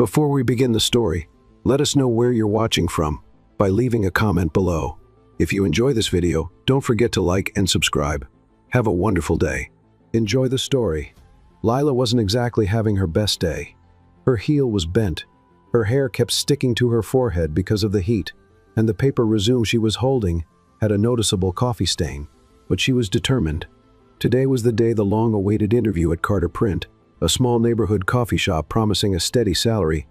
Before we begin the story, let us know where you're watching from by leaving a comment below. If you enjoy this video, don't forget to like and subscribe. Have a wonderful day. Enjoy the story. Lila wasn't exactly having her best day. Her heel was bent. Her hair kept sticking to her forehead because of the heat, and the paper resume she was holding had a noticeable coffee stain. But she was determined. Today was the day the long-awaited interview at Carter Print, a small neighborhood coffee shop promising a steady salary,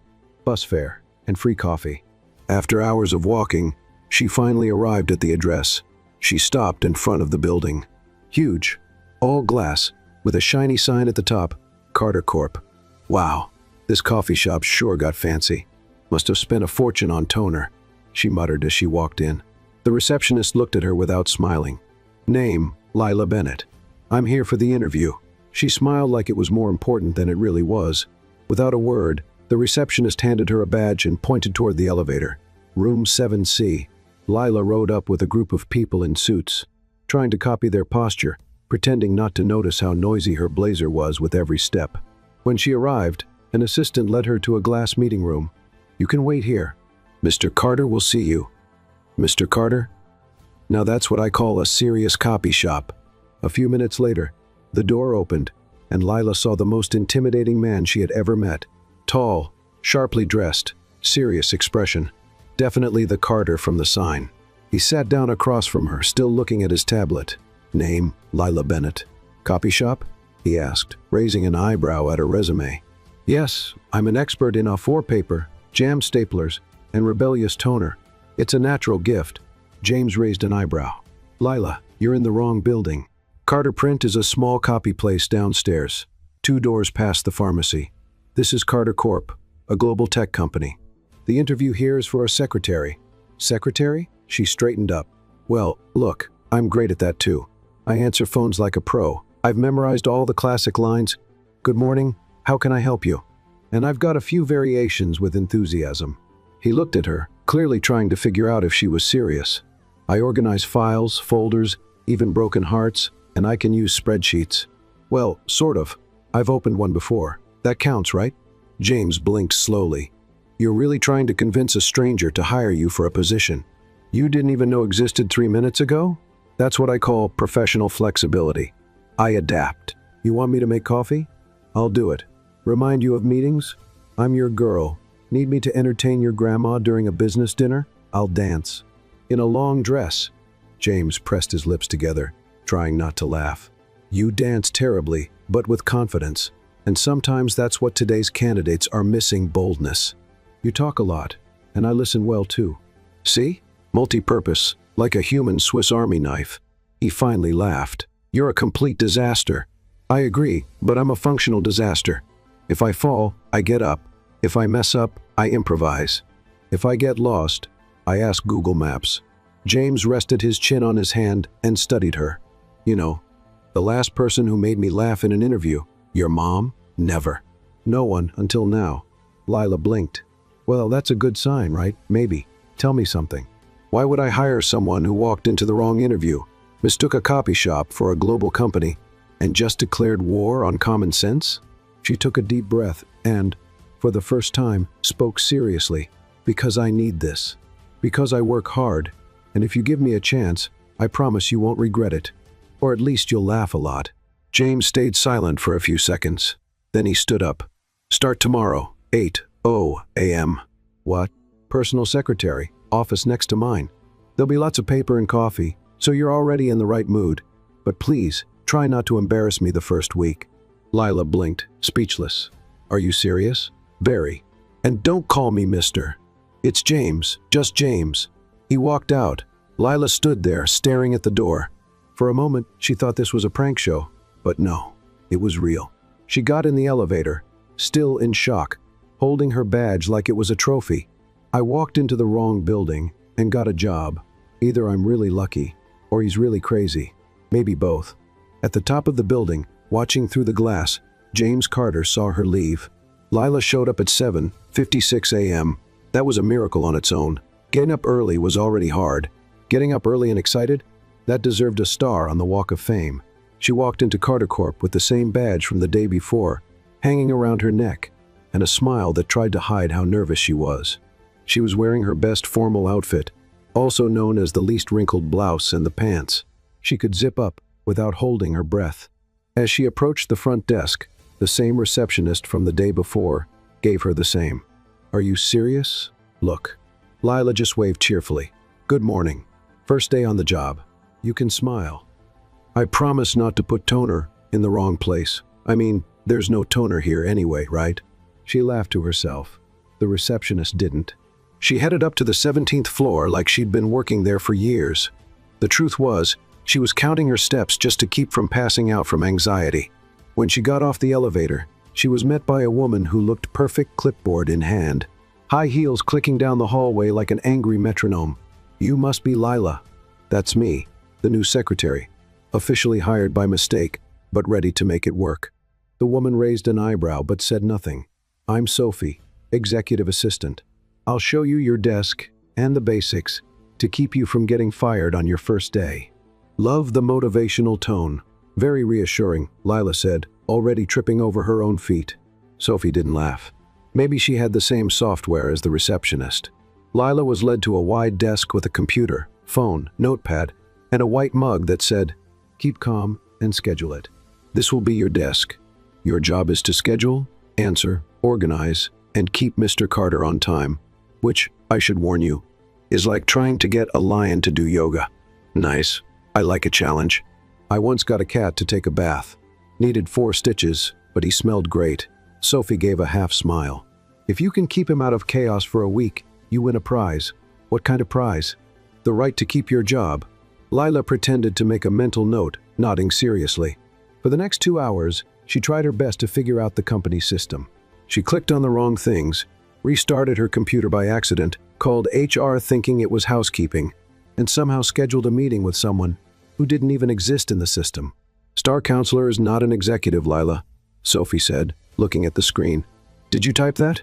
bus fare, and free coffee. After hours of walking, she finally arrived at the address. She stopped in front of the building. Huge, all glass, with a shiny sign at the top, Carter Corp. Wow, this coffee shop sure got fancy. Must have spent a fortune on toner, she muttered as she walked in. The receptionist looked at her without smiling. Name, Lila Bennett. I'm here for the interview. She smiled like it was more important than it really was. Without a word, the receptionist handed her a badge and pointed toward the elevator. Room 7C. Lila rode up with a group of people in suits, trying to copy their posture, pretending not to notice how noisy her blazer was with every step. When she arrived, an assistant led her to a glass meeting room. You can wait here. Mr. Carter will see you. Mr. Carter? Now that's what I call a serious copy shop. A few minutes later, the door opened, and Lila saw the most intimidating man she had ever met. Tall, sharply dressed, serious expression. Definitely the Carter from the sign. He sat down across from her, still looking at his tablet. Name, Lila Bennett. Copy shop? He asked, raising an eyebrow at her resume. Yes, I'm an expert in A4 paper, jam staplers, and rebellious toner. It's a natural gift. James raised an eyebrow. Lila, you're in the wrong building. Carter Print is a small copy place downstairs, 2 doors past the pharmacy. This is Carter Corp., a global tech company. The interview here is for a secretary. Secretary? She straightened up. Well, look, I'm great at that too. I answer phones like a pro. I've memorized all the classic lines. Good morning, how can I help you? And I've got a few variations with enthusiasm. He looked at her, clearly trying to figure out if she was serious. I organize files, folders, even broken hearts, and I can use spreadsheets. Well, sort of. I've opened one before. That counts, right? James blinked slowly. You're really trying to convince a stranger to hire you for a position you didn't even know existed 3 minutes ago? That's what I call professional flexibility. I adapt. You want me to make coffee? I'll do it. Remind you of meetings? I'm your girl. Need me to entertain your grandma during a business dinner? I'll dance. In a long dress. James pressed his lips together, trying not to laugh. You dance terribly, but with confidence. And sometimes that's what today's candidates are missing: boldness. You talk a lot, and I listen well too. See? Multi-purpose, like a human Swiss Army knife. He finally laughed. You're a complete disaster. I agree, but I'm a functional disaster. If I fall, I get up. If I mess up, I improvise. If I get lost, I ask Google Maps. James rested his chin on his hand and studied her. You know, the last person who made me laugh in an interview, your mom? Never. No one until now. Lila blinked. Well, that's a good sign, right? Maybe. Tell me something. Why would I hire someone who walked into the wrong interview, mistook a copy shop for a global company, and just declared war on common sense? She took a deep breath and, for the first time, spoke seriously. Because I need this. Because I work hard, and if you give me a chance, I promise you won't regret it. Or at least you'll laugh a lot. James stayed silent for a few seconds. Then he stood up. Start tomorrow, 8:00 a.m. What? Personal secretary, office next to mine. There'll be lots of paper and coffee, so you're already in the right mood. But please, try not to embarrass me the first week. Lila blinked, speechless. Are you serious? Very. And don't call me mister. It's James, just James. He walked out. Lila stood there, staring at the door. For a moment, she thought this was a prank show. But no, it was real. She got in the elevator, still in shock, holding her badge like it was a trophy. I walked into the wrong building and got a job. Either I'm really lucky, or he's really crazy. Maybe both. At the top of the building, watching through the glass, James Carter saw her leave. Lila showed up at 7:56 a.m. That was a miracle on its own. Getting up early was already hard. Getting up early and excited? That deserved a star on the Walk of Fame. She walked into Carter Corp with the same badge from the day before, hanging around her neck. and a smile that tried to hide how nervous she was. She was wearing her best formal outfit, also known as the least wrinkled blouse and the pants. She could zip up without holding her breath. As she approached the front desk, the same receptionist from the day before gave her the same. "Are you serious? Look." Lila just waved cheerfully. "Good morning. First day on the job. You can smile. I promise not to put toner in the wrong place. I mean, there's no toner here anyway, right?" She laughed to herself. The receptionist didn't. She headed up to the 17th floor like she'd been working there for years. The truth was, she was counting her steps just to keep from passing out from anxiety. When she got off the elevator, she was met by a woman who looked perfect, clipboard in hand, high heels clicking down the hallway like an angry metronome. "You must be Lila." "That's me, the new secretary, officially hired by mistake, but ready to make it work." The woman raised an eyebrow but said nothing. "I'm Sophie, executive assistant. I'll show you your desk and the basics to keep you from getting fired on your first day." Love the motivational tone. Very reassuring, Lila said, already tripping over her own feet. Sophie didn't laugh. Maybe she had the same software as the receptionist. Lila was led to a wide desk with a computer, phone, notepad, and a white mug that said, "Keep calm and schedule it. This will be your desk. Your job is to schedule, answer, organize, and keep Mr. Carter on time, which, I should warn you, is like trying to get a lion to do yoga." Nice. I like a challenge. I once got a cat to take a bath. Needed 4 stitches, but he smelled great. Sophie gave a half smile. "If you can keep him out of chaos for a week, you win a prize." "What kind of prize?" "The right to keep your job." Lila pretended to make a mental note, nodding seriously. For the next 2 hours, she tried her best to figure out the company system. She clicked on the wrong things, restarted her computer by accident, called HR thinking it was housekeeping, and somehow scheduled a meeting with someone who didn't even exist in the system. "Star counselor is not an executive, Lila," Sophie said, looking at the screen. "Did you type that?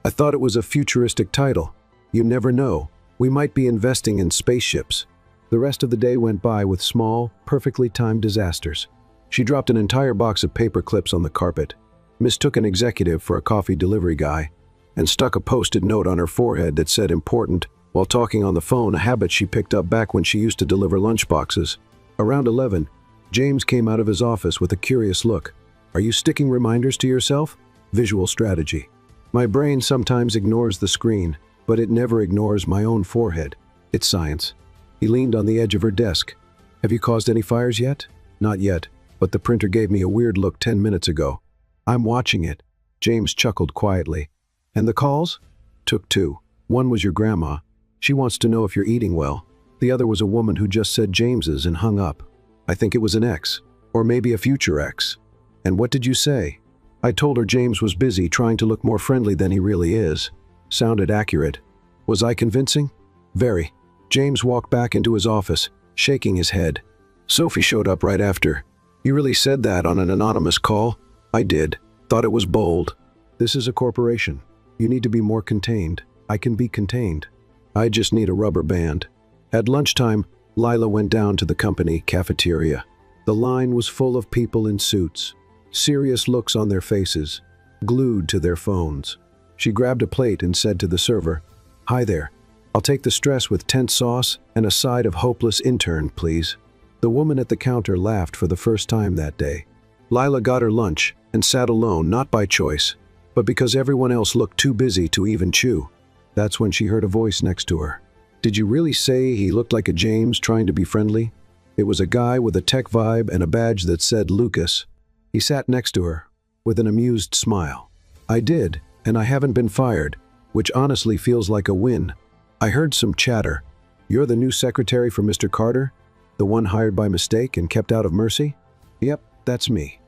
I thought it was a futuristic title. You never know. We might be investing in spaceships." The rest of the day went by with small, perfectly timed disasters. She dropped an entire box of paper clips on the carpet, mistook an executive for a coffee delivery guy, and stuck a post-it note on her forehead that said "important" while talking on the phone, a habit she picked up back when she used to deliver lunchboxes. Around 11, James came out of his office with a curious look. "Are you sticking reminders to yourself?" Visual strategy. "My brain sometimes ignores the screen, but it never ignores my own forehead. It's science." He leaned on the edge of her desk. "Have you caused any fires yet?" "Not yet, but the printer gave me a weird look 10 minutes ago." "I'm watching it." James chuckled quietly. "And the calls?" "Took 2. One was your grandma. She wants to know if you're eating well. The other was a woman who just said James's and hung up. I think it was an ex, or maybe a future ex." "And what did you say?" "I told her James was busy trying to look more friendly than he really is." Sounded accurate. Was I convincing? Very. James walked back into his office, shaking his head. Sophie showed up right after. "You really said that on an anonymous call?" "I did. Thought it was bold." "This is a corporation. You need to be more contained." "I can be contained. I just need a rubber band." At lunchtime, Lila went down to the company cafeteria. The line was full of people in suits, serious looks on their faces, glued to their phones. She grabbed a plate and said to the server, "Hi there. I'll take the stress with tense sauce and a side of hopeless intern, please." The woman at the counter laughed for the first time that day. Lila got her lunch and sat alone, not by choice, but because everyone else looked too busy to even chew. That's when she heard a voice next to her. "Did you really say he looked like a James trying to be friendly?" It was a guy with a tech vibe and a badge that said Lucas. He sat next to her, with an amused smile. "I did, and I haven't been fired, which honestly feels like a win. I heard some chatter. You're the new secretary for Mr. Carter? The one hired by mistake and kept out of mercy?" "Yep, that's me.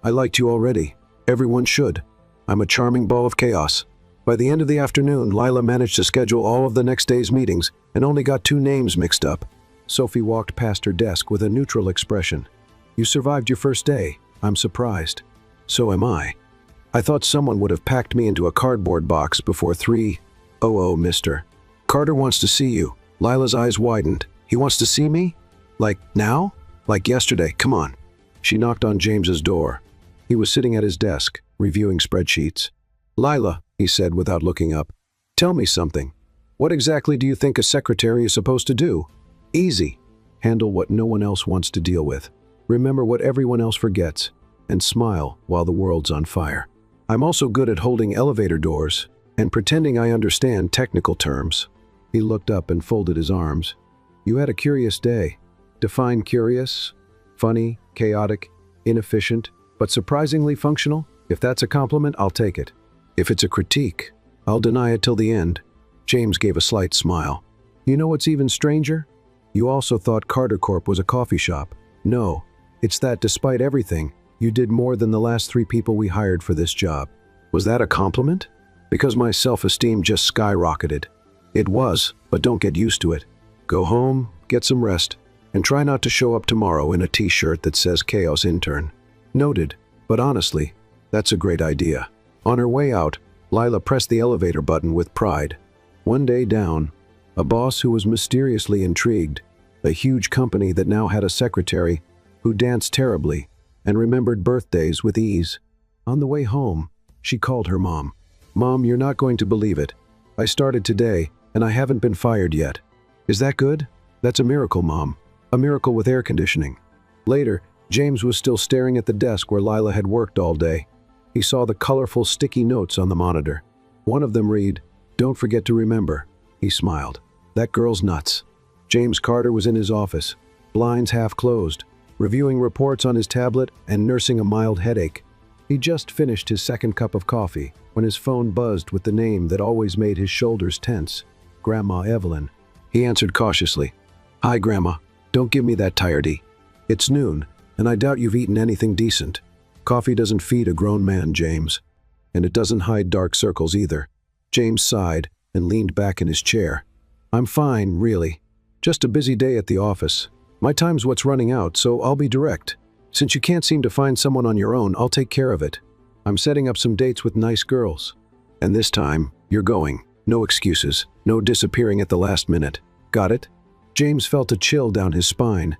I liked you already. Everyone should. I'm a charming ball of chaos." By the end of the afternoon, Lila managed to schedule all of the next day's meetings and only got 2 names mixed up. Sophie walked past her desk with a neutral expression. "You survived your first day. I'm surprised." "So am I. I thought someone would have packed me into a cardboard box before 3:00, Mr. Carter wants to see you." Lila's eyes widened. "He wants to see me? Like now? Like yesterday? Come on." She knocked on James's door. He was sitting at his desk, reviewing spreadsheets. Lila, he said without looking up, tell me something. What exactly do you think a secretary is supposed to do? Easy. Handle what no one else wants to deal with. Remember what everyone else forgets. And smile while the world's on fire. I'm also good at holding elevator doors and pretending I understand technical terms. He looked up and folded his arms. You had a curious day. Define curious? Funny, chaotic, inefficient, but surprisingly functional? If that's a compliment, I'll take it. If it's a critique, I'll deny it till the end. James gave a slight smile. You know what's even stranger? You also thought Carter Corp was a coffee shop. No, it's that despite everything, you did more than the last 3 people we hired for this job. Was that a compliment? Because my self-esteem just skyrocketed. It was, but don't get used to it. Go home, get some rest, and try not to show up tomorrow in a t-shirt that says Chaos Intern. Noted, but honestly, that's a great idea. On her way out, Lila pressed the elevator button with pride. One day down, a boss who was mysteriously intrigued, a huge company that now had a secretary who danced terribly and remembered birthdays with ease. On the way home, she called her mom. Mom, you're not going to believe it. I started today, and I haven't been fired yet. Is that good? That's a miracle, Mom. A miracle with air conditioning. Later, James was still staring at the desk where Lila had worked all day. He saw the colorful sticky notes on the monitor. One of them read, "Don't forget to remember." He smiled. That girl's nuts. James Carter was in his office, blinds half closed, reviewing reports on his tablet and nursing a mild headache. He just finished his second cup of coffee when his phone buzzed with the name that always made his shoulders tense. Grandma Evelyn. He answered cautiously. Hi, Grandma. Don't give me that tiredie. It's noon, and I doubt you've eaten anything decent. Coffee doesn't feed a grown man, James. And it doesn't hide dark circles either. James sighed and leaned back in his chair. I'm fine, really. Just a busy day at the office. My time's what's running out, so I'll be direct. Since you can't seem to find someone on your own, I'll take care of it. I'm setting up some dates with nice girls. And this time, you're going. No excuses. No disappearing at the last minute. Got it? James felt a chill down his spine.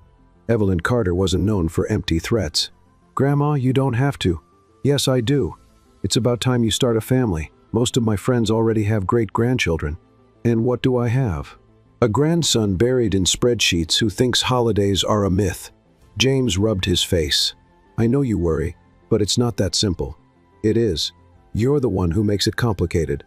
Evelyn Carter wasn't known for empty threats. Grandma, you don't have to. Yes, I do. It's about time you start a family. Most of my friends already have great-grandchildren. And what do I have? A grandson buried in spreadsheets who thinks holidays are a myth. James rubbed his face. I know you worry, but it's not that simple. It is. You're the one who makes it complicated.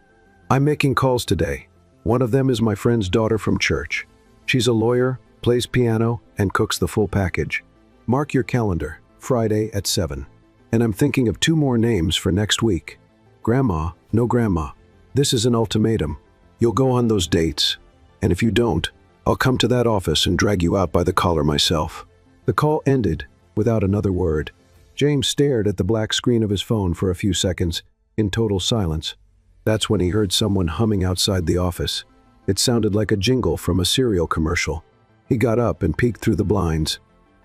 I'm making calls today. One of them is my friend's daughter from church. She's a lawyer, plays piano, and cooks the full package. Mark your calendar, Friday at 7. And I'm thinking of 2 more names for next week. Grandma, no grandma. This is an ultimatum. You'll go on those dates. And if you don't, I'll come to that office and drag you out by the collar myself. The call ended without another word. James stared at the black screen of his phone for a few seconds, in total silence. That's when he heard someone humming outside the office. It sounded like a jingle from a cereal commercial. He got up and peeked through the blinds.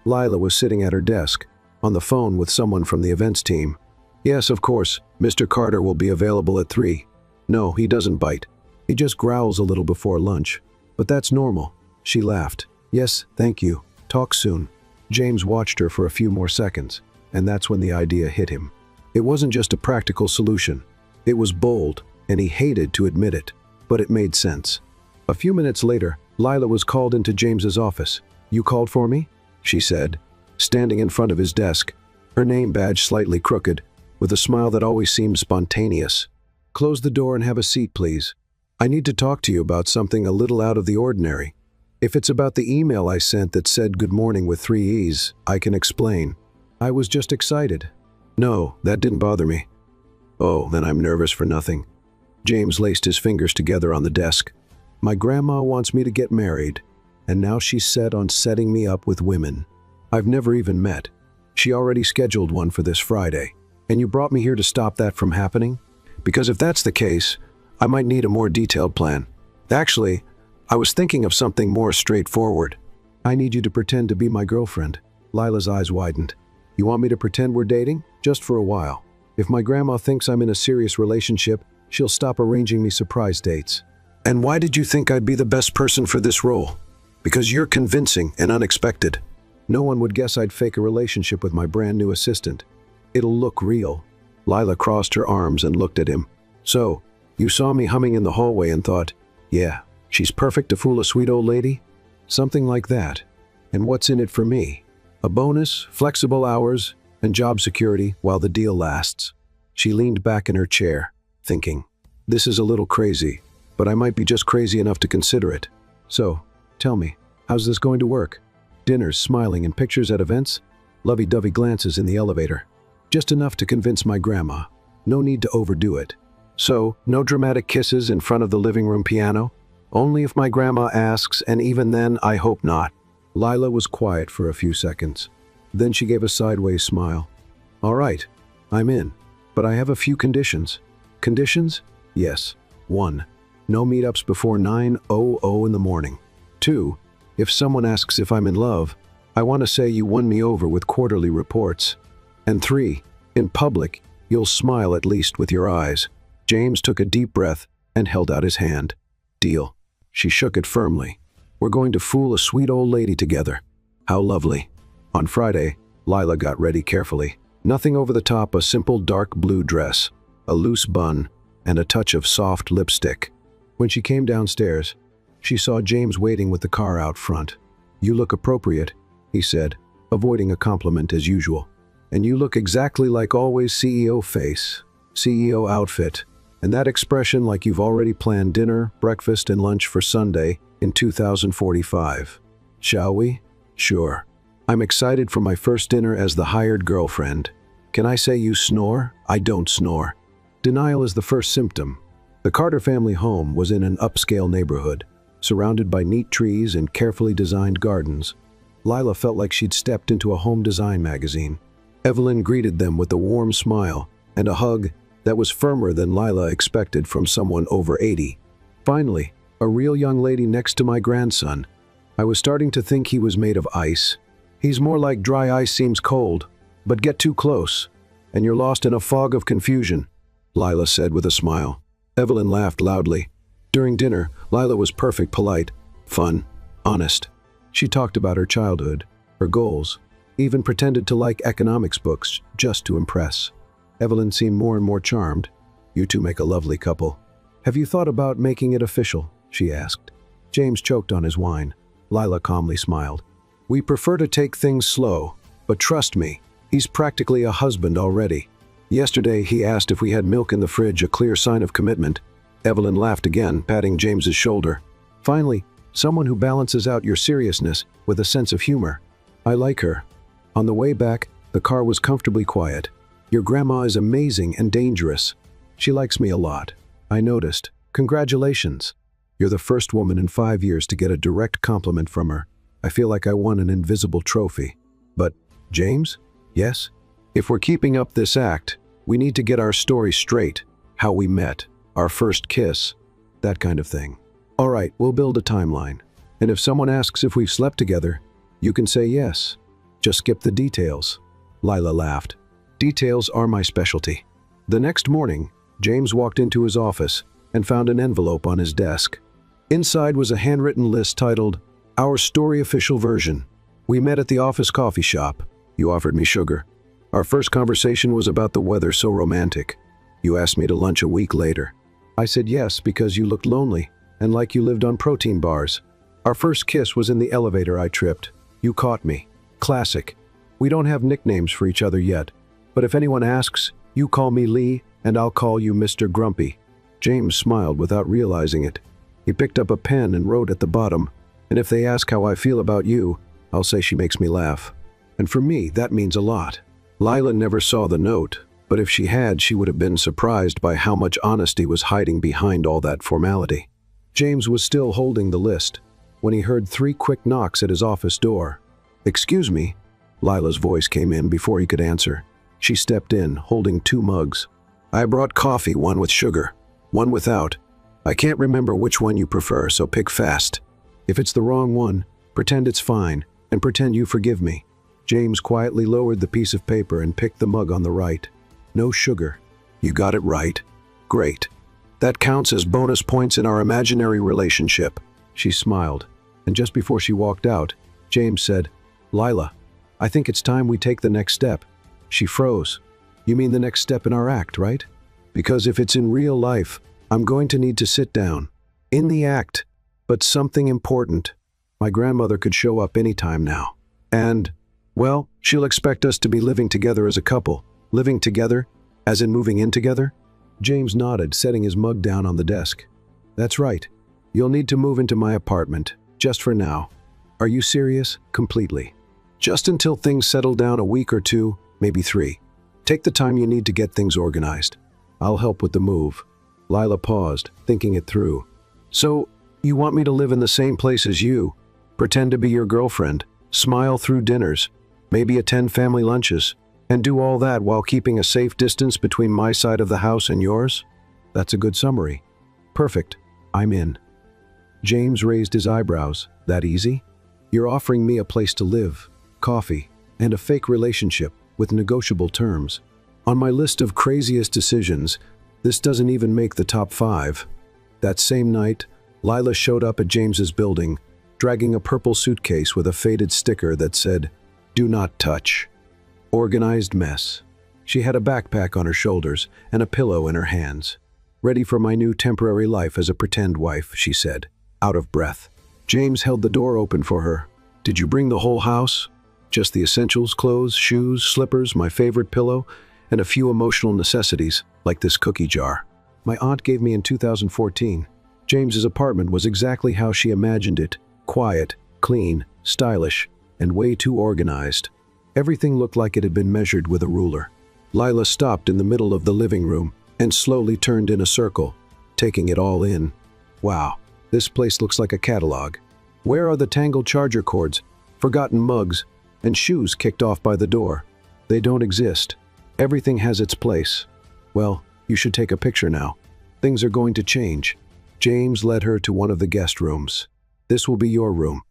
Lila was sitting at her desk, on the phone with someone from the events team. Yes, of course, Mr. Carter will be available at 3. No, he doesn't bite. He just growls a little before lunch. But that's normal. She laughed. Yes, thank you. Talk soon. James watched her for a few more seconds, and that's when the idea hit him. It wasn't just a practical solution. It was bold, and he hated to admit it, but it made sense. A few minutes later, Lila was called into James's office. You called for me? She said, standing in front of his desk, her name badge slightly crooked, with a smile that always seemed spontaneous. Close the door and have a seat, please. I need to talk to you about something a little out of the ordinary. If it's about the email I sent that said good morning with 3 E's, I can explain. I was just excited. No, that didn't bother me. Oh, then I'm nervous for nothing. James laced his fingers together on the desk. My grandma wants me to get married, and now she's set on setting me up with women. I've never even met. She already scheduled one for this Friday. And you brought me here to stop that from happening? Because if that's the case, I might need a more detailed plan. Actually, I was thinking of something more straightforward. I need you to pretend to be my girlfriend. Lila's eyes widened. You want me to pretend we're dating? Just for a while. If my grandma thinks I'm in a serious relationship, she'll stop arranging me surprise dates. And why did you think I'd be the best person for this role? Because you're convincing and unexpected. No one would guess I'd fake a relationship with my brand new assistant. It'll look real. Lila crossed her arms and looked at him. So, you saw me humming in the hallway and thought, yeah, she's perfect to fool a sweet old lady? Something like that. And what's in it for me? A bonus, flexible hours, and job security while the deal lasts. She leaned back in her chair, thinking, this is a little crazy, but I might be just crazy enough to consider it. So, tell me, how's this going to work? Dinners, smiling, and pictures at events? Lovey-dovey glances in the elevator. Just enough to convince my grandma. No need to overdo it. So, no dramatic kisses in front of the living room piano? Only if my grandma asks, and even then, I hope not. Lila was quiet for a few seconds. Then she gave a sideways smile. All right, I'm in. But I have a few conditions. Conditions? Yes. 1. No meetups before 9:00 in the morning. 2. If someone asks if I'm in love, I want to say you won me over with quarterly reports. And 3. In public, you'll smile at least with your eyes. James took a deep breath and held out his hand. Deal. She shook it firmly. We're going to fool a sweet old lady together. How lovely. On Friday, Lila got ready carefully. Nothing over the top, a simple dark blue dress, a loose bun, and a touch of soft lipstick. When she came downstairs, she saw James waiting with the car out front. You look appropriate, he said, avoiding a compliment as usual. And you look exactly like always, CEO face, CEO outfit, and that expression like you've already planned dinner, breakfast, and lunch for Sunday in 2045. Shall we? Sure. I'm excited for my first dinner as the hired girlfriend. Can I say you snore? I don't snore. Denial is the first symptom. The Carter family home was in an upscale neighborhood, surrounded by neat trees and carefully designed gardens. Lila felt like she'd stepped into a home design magazine. Evelyn greeted them with a warm smile and a hug that was firmer than Lila expected from someone over 80. Finally, a real young lady next to my grandson. I was starting to think he was made of ice. He's more like dry ice seems cold, but get too close, and you're lost in a fog of confusion, Lila said with a smile. Evelyn laughed loudly. During dinner, Lila was perfect, polite, fun, honest. She talked about her childhood, her goals, even pretended to like economics books just to impress. Evelyn seemed more and more charmed. You two make a lovely couple. Have you thought about making it official? She asked. James choked on his wine. Lila calmly smiled. We prefer to take things slow, but trust me, he's practically a husband already. Yesterday, he asked if we had milk in the fridge, a clear sign of commitment. Evelyn laughed again, patting James's shoulder. Finally, someone who balances out your seriousness with a sense of humor. I like her. On the way back, the car was comfortably quiet. Your grandma is amazing and dangerous. She likes me a lot. I noticed. Congratulations. You're the first woman in 5 years to get a direct compliment from her. I feel like I won an invisible trophy. But, James? Yes? If we're keeping up this act, we need to get our story straight. How we met, our first kiss, that kind of thing. All right, we'll build a timeline. And if someone asks if we've slept together, you can say yes. Just skip the details. Lila laughed. Details are my specialty. The next morning, James walked into his office and found an envelope on his desk. Inside was a handwritten list titled, Our Story Official Version. We met at the office coffee shop. You offered me sugar. Our first conversation was about the weather, so romantic. You asked me to lunch a week later. I said yes because you looked lonely and like you lived on protein bars. Our first kiss was in the elevator. I tripped. You caught me. Classic. We don't have nicknames for each other yet, but if anyone asks, you call me Lee and I'll call you Mr. Grumpy. James smiled without realizing it. He picked up a pen and wrote at the bottom, and if they ask how I feel about you, I'll say she makes me laugh. And for me, that means a lot. Lila never saw the note, but if she had, she would have been surprised by how much honesty was hiding behind all that formality. James was still holding the list when he heard 3 quick knocks at his office door. Excuse me, Lila's voice came in before he could answer. She stepped in, holding 2 mugs. I brought coffee, one with sugar, one without. I can't remember which one you prefer, so pick fast. If it's the wrong one, pretend it's fine, and pretend you forgive me. James quietly lowered the piece of paper and picked the mug on the right. No sugar. You got it right. Great. That counts as bonus points in our imaginary relationship. She smiled, and just before she walked out, James said, Lila, I think it's time we take the next step. She froze. You mean the next step in our act, right? Because if it's in real life, I'm going to need to sit down. In the act. But something important. My grandmother could show up anytime now. And, well, she'll expect us to be living together as a couple. Living together? As in moving in together? James nodded, setting his mug down on the desk. That's right. You'll need to move into my apartment, just for now. Are you serious? Completely. Just until things settle down a week or two, maybe 3. Take the time you need to get things organized. I'll help with the move. Lila paused, thinking it through. So, you want me to live in the same place as you? Pretend to be your girlfriend, smile through dinners, maybe attend family lunches, and do all that while keeping a safe distance between my side of the house and yours? That's a good summary. Perfect. I'm in. James raised his eyebrows. That easy? You're offering me a place to live, coffee, and a fake relationship with negotiable terms. On my list of craziest decisions, this doesn't even make the top 5. That same night, Lila showed up at James's building, dragging a purple suitcase with a faded sticker that said, "Do not touch." Organized mess. She had a backpack on her shoulders and a pillow in her hands. "Ready for my new temporary life as a pretend wife," she said, out of breath. James held the door open for her. "Did you bring the whole house?" "Just the essentials, clothes, shoes, slippers, my favorite pillow, and a few emotional necessities, like this cookie jar. My aunt gave me in 2014. James's apartment was exactly how she imagined it. Quiet, clean, stylish, and way too organized. Everything looked like it had been measured with a ruler. Lila stopped in the middle of the living room and slowly turned in a circle, taking it all in. Wow, this place looks like a catalog. Where are the tangled charger cords, forgotten mugs, and shoes kicked off by the door? They don't exist. Everything has its place. Well, you should take a picture now. Things are going to change. James led her to one of the guest rooms. This will be your room.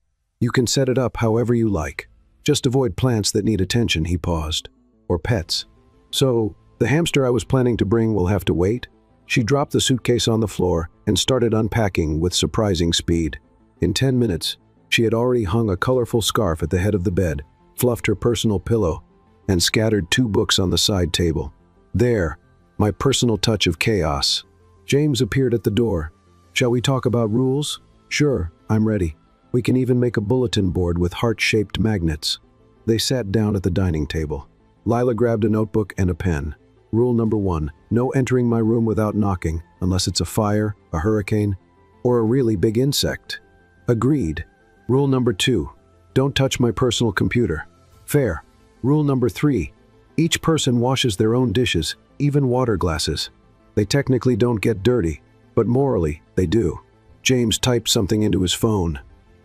You can set it up however you like. Just avoid plants that need attention, he paused. Or pets. So, the hamster I was planning to bring will have to wait? She dropped the suitcase on the floor and started unpacking with surprising speed. In 10 minutes, she had already hung a colorful scarf at the head of the bed, fluffed her personal pillow, and scattered 2 books on the side table. There, my personal touch of chaos. James appeared at the door. Shall we talk about rules? Sure, I'm ready. We can even make a bulletin board with heart-shaped magnets. They sat down at the dining table. Lila grabbed a notebook and a pen. Rule number 1, no entering my room without knocking, unless it's a fire, a hurricane, or a really big insect. Agreed. Rule number 2, don't touch my personal computer. Fair. Rule number 3, each person washes their own dishes, even water glasses. They technically don't get dirty, but morally, they do. James typed something into his phone.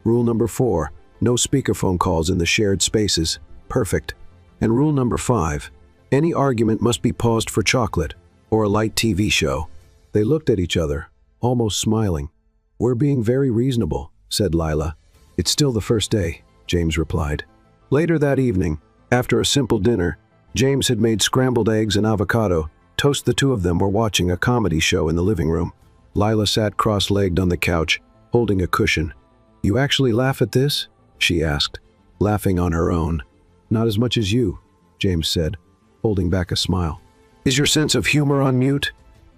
Rule number 4, no speakerphone calls in the shared spaces. Perfect. And rule number 5, any argument must be paused for chocolate or a light TV show. They looked at each other, almost smiling. We're being very reasonable, said Lila. It's still the first day, James replied. Later that evening, after a simple dinner, James had made scrambled eggs and avocado toast. The two of them were watching a comedy show in the living room. Lila sat cross-legged on the couch, holding a cushion. You actually laugh at this? She asked, laughing on her own. Not as much as you, James said, holding back a smile. Is your sense of humor on mute?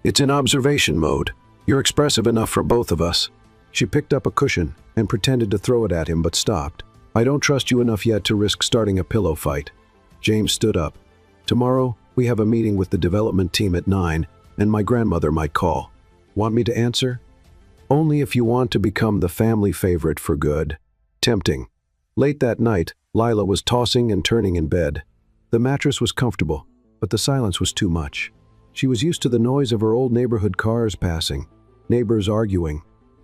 It's in observation mode. You're expressive enough for both of us. She picked up a cushion and pretended to throw it at him but stopped. I don't trust you enough yet to risk starting a pillow fight. James stood up. Tomorrow, we have a meeting with the development team at 9, and my grandmother might call. Want me to answer? Only if you want to become the family favorite for good. Tempting. Late that night, Lila was tossing and turning in bed. The mattress was comfortable, but the silence was too much. She was used to the noise of her old neighborhood cars passing, neighbors arguing,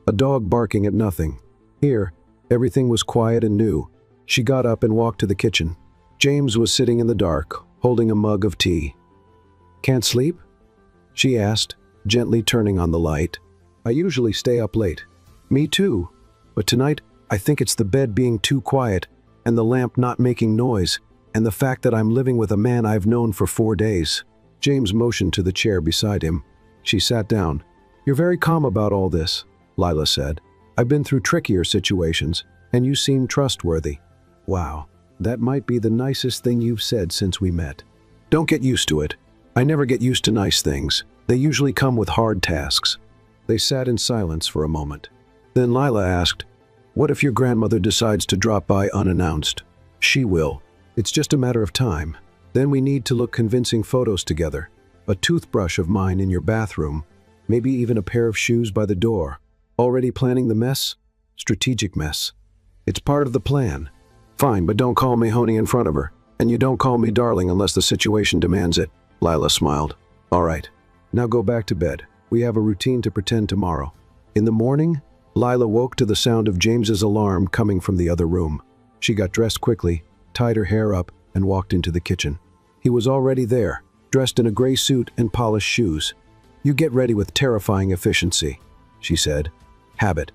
a dog barking at nothing. Here, everything was quiet and new. She got up and walked to the kitchen. James was sitting in the dark, holding a mug of tea. Can't sleep? She asked, gently turning on the light. I usually stay up late. Me too. But tonight, I think it's the bed being too quiet, and the lamp not making noise, and the fact that I'm living with a man I've known for 4 days. James motioned to the chair beside him. She sat down. You're very calm about all this, Lila said. I've been through trickier situations, and you seem trustworthy. Wow, that might be the nicest thing you've said since we met. Don't get used to it. I never get used to nice things. They usually come with hard tasks. They sat in silence for a moment. Then Lila asked, "What if your grandmother decides to drop by unannounced?" "She will. It's just a matter of time. Then we need to look convincing photos together. A toothbrush of mine in your bathroom. Maybe even a pair of shoes by the door. Already planning the mess? Strategic mess. It's part of the plan." "Fine, but don't call me honey in front of her. And you don't call me darling unless the situation demands it," Lila smiled. "All right. Now go back to bed. We have a routine to pretend tomorrow." In the morning, Lila woke to the sound of James's alarm coming from the other room. She got dressed quickly, tied her hair up, and walked into the kitchen. He was already there, dressed in a gray suit and polished shoes. "You get ready with terrifying efficiency," she said. "Habit.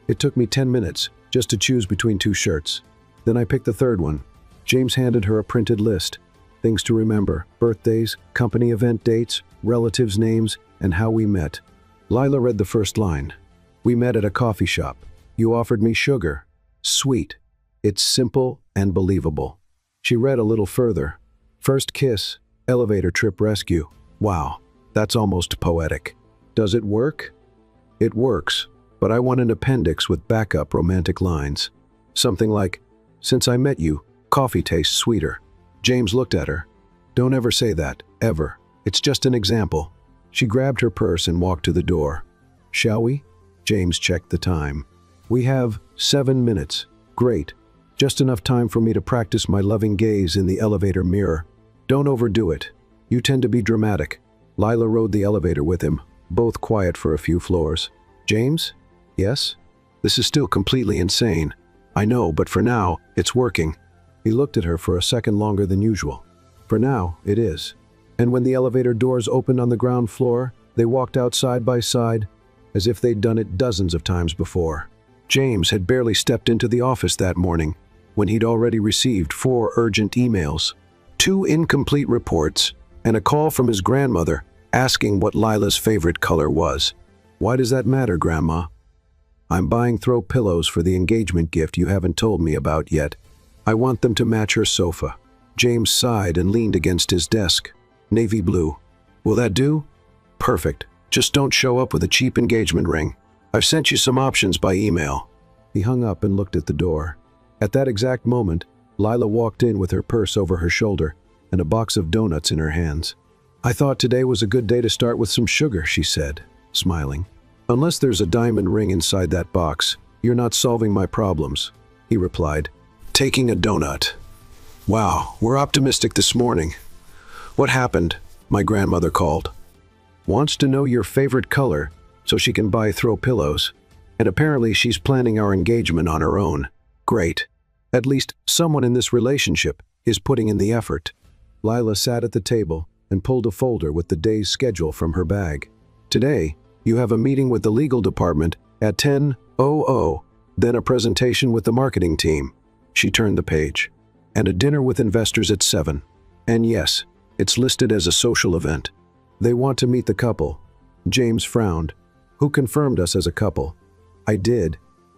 It took me 10 minutes just to choose between 2 shirts. Then I picked the third one." James handed her a printed list. Things to remember: birthdays, company event dates, relatives' names, and how we met. Lila read the first line. "We met at a coffee shop. You offered me sugar. Sweet. It's simple and believable." She read a little further. "First kiss, elevator trip rescue. Wow, that's almost poetic. Does it work?" "It works, but I want an appendix with backup romantic lines. Something like, 'Since I met you, coffee tastes sweeter.'" James looked at her. "Don't ever say that, ever. It's just an example." She grabbed her purse and walked to the door. "Shall we?" James checked the time. "We have 7 minutes. Great. Just enough time for me to practice my loving gaze in the elevator mirror. Don't overdo it. You tend to be dramatic." Lila rode the elevator with him, both quiet for a few floors. "James?" "Yes?" "This is still completely insane. I know, but for now, it's working." He looked at her for a second longer than usual. "For now, it is." And when the elevator doors opened on the ground floor, they walked out side by side, as if they'd done it dozens of times before. James had barely stepped into the office that morning, when he'd already received 4 urgent emails, 2 incomplete reports, and a call from his grandmother asking what Lila's favorite color was. "Why does that matter, Grandma?" "I'm buying throw pillows for the engagement gift you haven't told me about yet. I want them to match her sofa." James sighed and leaned against his desk. "Navy blue. Will that do?" "Perfect. Just don't show up with a cheap engagement ring. I've sent you some options by email." He hung up and looked at the door. At that exact moment, Lila walked in with her purse over her shoulder and a box of donuts in her hands. "I thought today was a good day to start with some sugar," she said, smiling. "Unless there's a diamond ring inside that box, you're not solving my problems," he replied, taking a donut. "Wow, we're optimistic this morning. What happened?" my grandmother called. "Wants to know your favorite color so she can buy throw pillows. And apparently she's planning our engagement on her own. Great. At least someone in this relationship is putting in the effort." Lila sat at the table and pulled a folder with the day's schedule from her bag. "Today, you have a meeting with the legal department at 10:00, then a presentation with the marketing team." She turned the page. "And a dinner with investors at 7. And yes, it's listed as a social event. They want to meet the couple." James frowned. "Who confirmed us as a couple?" "I did.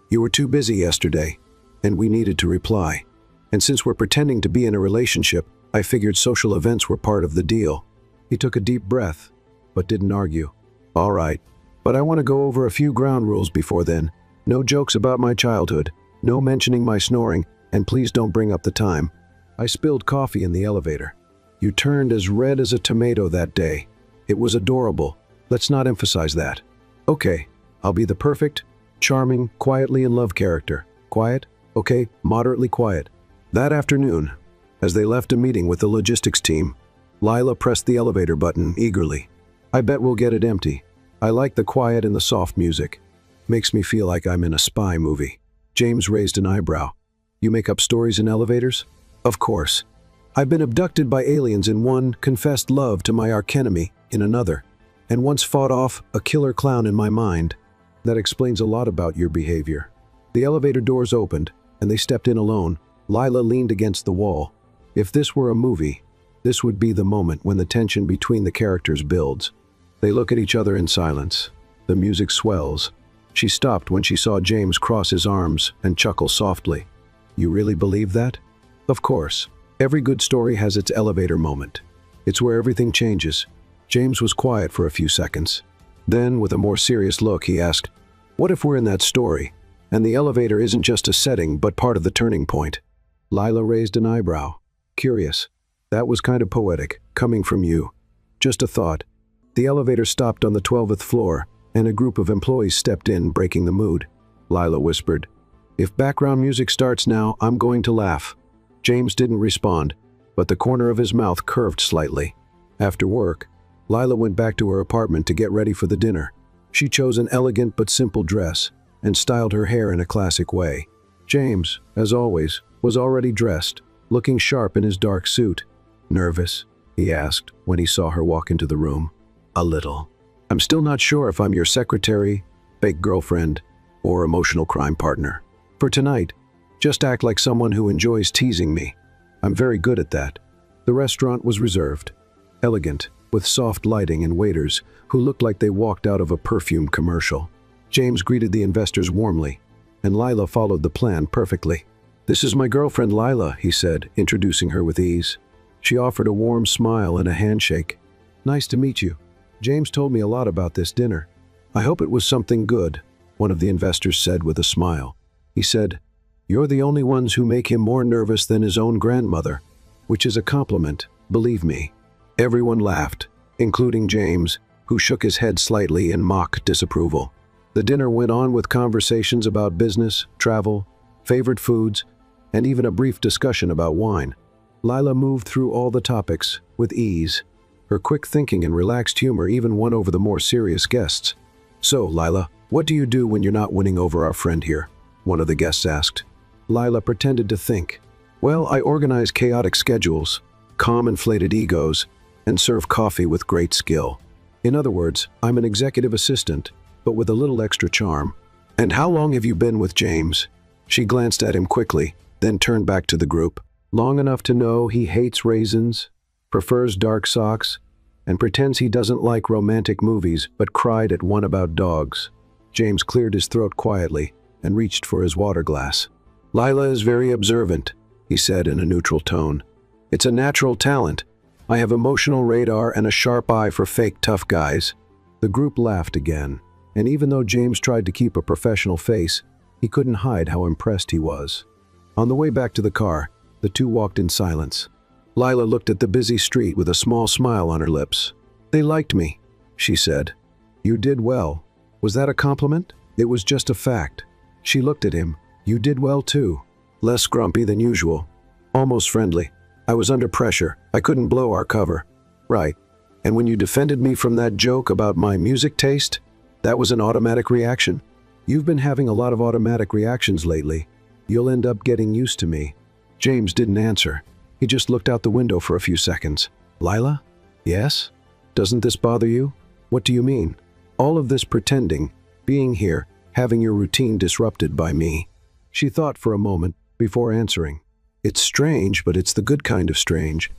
You were too busy yesterday, and we needed to reply. And since we're pretending to be in a relationship, I figured social events were part of the deal." He took a deep breath, but didn't argue. "All right, but I want to go over a few ground rules before then. No jokes about my childhood, no mentioning my snoring, and please don't bring up the time. I spilled coffee in the elevator. You turned as red as a tomato that day. It was adorable. Let's not emphasize that. Okay, I'll be the perfect, charming, quietly in love character. Quiet? Okay, moderately quiet." That afternoon, as they left a meeting with the logistics team, Lila pressed the elevator button eagerly. "I bet we'll get it empty. I like the quiet and the soft music. Makes me feel like I'm in a spy movie." James raised an eyebrow. "You make up stories in elevators?" "Of course. I've been abducted by aliens in one, confessed love to my archenemy in another, and once fought off a killer clown in my mind. That explains a lot about your behavior." The elevator doors opened, and they stepped in alone. Lila leaned against the wall. If this were a movie, this would be the moment when the tension between the characters builds. They look at each other in silence. The music swells. She stopped when she saw James cross his arms and chuckle softly. "You really believe that?" "Of course. Every good story has its elevator moment. It's where everything changes. James was quiet for a few seconds. Then, with a more serious look, he asked, "What if we're in that story, and the elevator isn't just a setting but part of the turning point?" Lila raised an eyebrow. Curious. That was kind of poetic, coming from you. Just a thought. The elevator stopped on the 12th floor, and a group of employees stepped in, breaking the mood. Lila whispered, "If background music starts now, I'm going to laugh." James didn't respond, but the corner of his mouth curved slightly. After work, Lila went back to her apartment to get ready for the dinner. She chose an elegant but simple dress and styled her hair in a classic way. James, as always, was already dressed, looking sharp in his dark suit. "Nervous?" he asked when he saw her walk into the room. "A little. I'm still not sure if I'm your secretary, fake girlfriend, or emotional crime partner. For tonight, just act like someone who enjoys teasing me. I'm very good at that." The restaurant was reserved, elegant, with soft lighting and waiters who looked like they walked out of a perfumed commercial. James greeted the investors warmly, and Lila followed the plan perfectly. "This is my girlfriend Lila," he said, introducing her with ease. She offered a warm smile and a handshake. "Nice to meet you. James told me a lot about this dinner. I hope it was something good," one of the investors said with a smile. He said, "You're the only ones who make him more nervous than his own grandmother," which is a compliment, believe me. Everyone laughed, including James, who shook his head slightly in mock disapproval. The dinner went on with conversations about business, travel, favorite foods, and even a brief discussion about wine. Lila moved through all the topics with ease. Her quick thinking and relaxed humor even won over the more serious guests. "So, Lila, what do you do when you're not winning over our friend here?" one of the guests asked. Lila pretended to think. "Well, I organize chaotic schedules, calm inflated egos, and serve coffee with great skill. In other words, I'm an executive assistant, but with a little extra charm." "And how long have you been with James?" She glanced at him quickly, then turned back to the group. "Long enough to know he hates raisins, prefers dark socks, and pretends he doesn't like romantic movies but cried at one about dogs." James cleared his throat quietly and reached for his water glass. "Lila is very observant," he said in a neutral tone. "It's a natural talent. I have emotional radar and a sharp eye for fake tough guys." The group laughed again, and even though James tried to keep a professional face, he couldn't hide how impressed he was. On the way back to the car, the two walked in silence. Lila looked at the busy street with a small smile on her lips. "They liked me," she said. "You did well." Was that a compliment? It was just a fact. She looked at him. "You did well too." Less grumpy than usual. Almost friendly. "I was under pressure. I couldn't blow our cover." "Right. And when you defended me from that joke about my music taste, that was an automatic reaction?" "You've been having a lot of automatic reactions lately. You'll end up getting used to me." James didn't answer. He just looked out the window for a few seconds. "Lila?" "Yes? Doesn't this bother you?" "What do you mean?" "All of this pretending, being here, having your routine disrupted by me." She thought for a moment before answering. "It's strange, but it's the good kind of strange.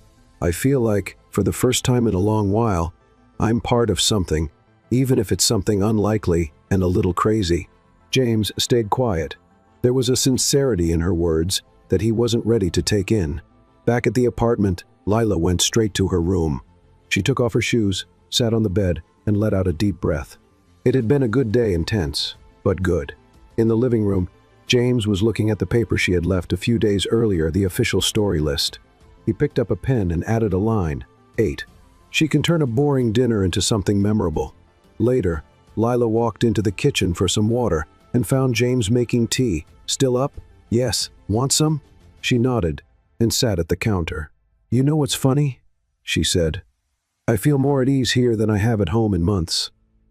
I feel like, for the first time in a long while, I'm part of something, even if it's something unlikely and a little crazy." James stayed quiet. There was a sincerity in her words that he wasn't ready to take in. Back at the apartment, Lila went straight to her room. She took off her shoes, sat on the bed, and let out a deep breath. It had been a good day, intense, but good. In the living room, James was looking at the paper she had left a few days earlier, the official story list. He picked up a pen and added a line, 8. She can turn a boring dinner into something memorable. Later, Lila walked into the kitchen for some water and found James making tea. "Still up?" "Yes. Want some?" She nodded and sat at the counter. "You know what's funny?" she said. "I feel more at ease here than I have at home in months."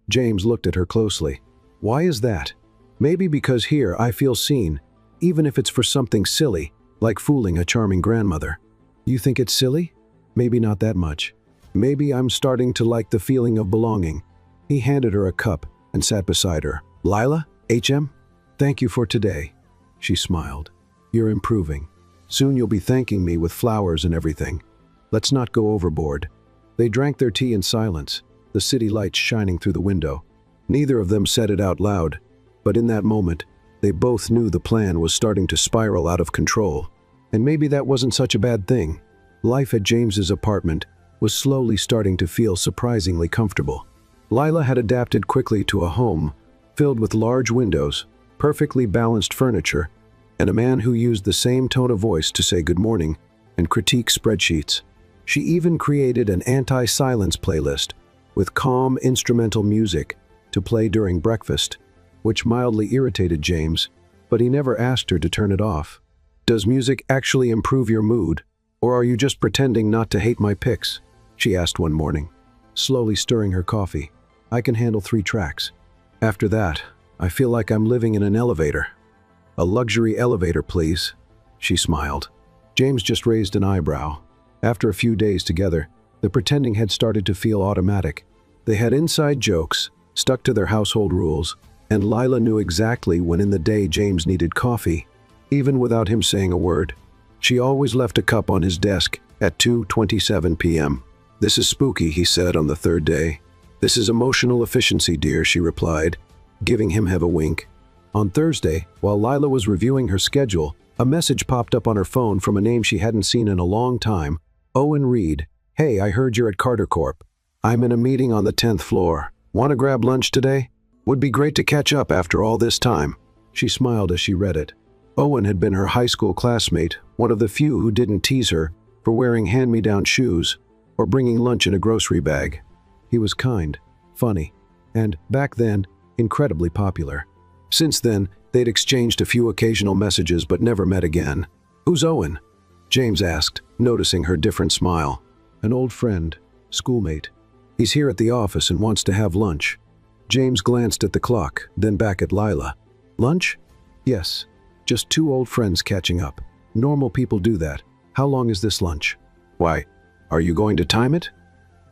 James looked at her closely. "Why is that?" "Maybe because here I feel seen, even if it's for something silly, like fooling a charming grandmother." "You think it's silly?" "Maybe not that much. Maybe I'm starting to like the feeling of belonging." He handed her a cup and sat beside her. "Lila, HM? Thank you for today." She smiled. "You're improving. Soon you'll be thanking me with flowers and everything. Let's not go overboard." They drank their tea in silence, the city lights shining through the window. Neither of them said it out loud, but in that moment, they both knew the plan was starting to spiral out of control. And maybe that wasn't such a bad thing. Life at James's apartment was slowly starting to feel surprisingly comfortable. Lila had adapted quickly to a home filled with large windows, perfectly balanced furniture, and a man who used the same tone of voice to say good morning and critique spreadsheets. She even created an anti-silence playlist with calm instrumental music to play during breakfast, which mildly irritated James, but he never asked her to turn it off. "Does music actually improve your mood, or are you just pretending not to hate my picks?" she asked one morning, slowly stirring her coffee. "I can handle 3 tracks. After that, I feel like I'm living in an elevator." "A luxury elevator, please," she smiled. James just raised an eyebrow. After a few days together, the pretending had started to feel automatic. They had inside jokes, stuck to their household rules, and Lila knew exactly when in the day James needed coffee, even without him saying a word. She always left a cup on his desk at 2:27 p.m. "This is spooky," he said on the 3rd day. "This is emotional efficiency, dear," she replied, giving him a wink. On Thursday, while Lila was reviewing her schedule, a message popped up on her phone from a name she hadn't seen in a long time. Owen Reed. "Hey, I heard you're at Carter Corp. I'm in a meeting on the 10th floor. Want to grab lunch today? Would be great to catch up after all this time." She smiled as she read it. Owen had been her high school classmate, one of the few who didn't tease her for wearing hand-me-down shoes or bringing lunch in a grocery bag. He was kind, funny, and, back then, incredibly popular. Since then, they'd exchanged a few occasional messages but never met again. "Who's Owen?" James asked, noticing her different smile. "An old friend, schoolmate. He's here at the office and wants to have lunch." James glanced at the clock, then back at Lila. "Lunch?" "Yes. Just 2 old friends catching up. Normal people do that. How long is this lunch?" "Why, are you going to time it?"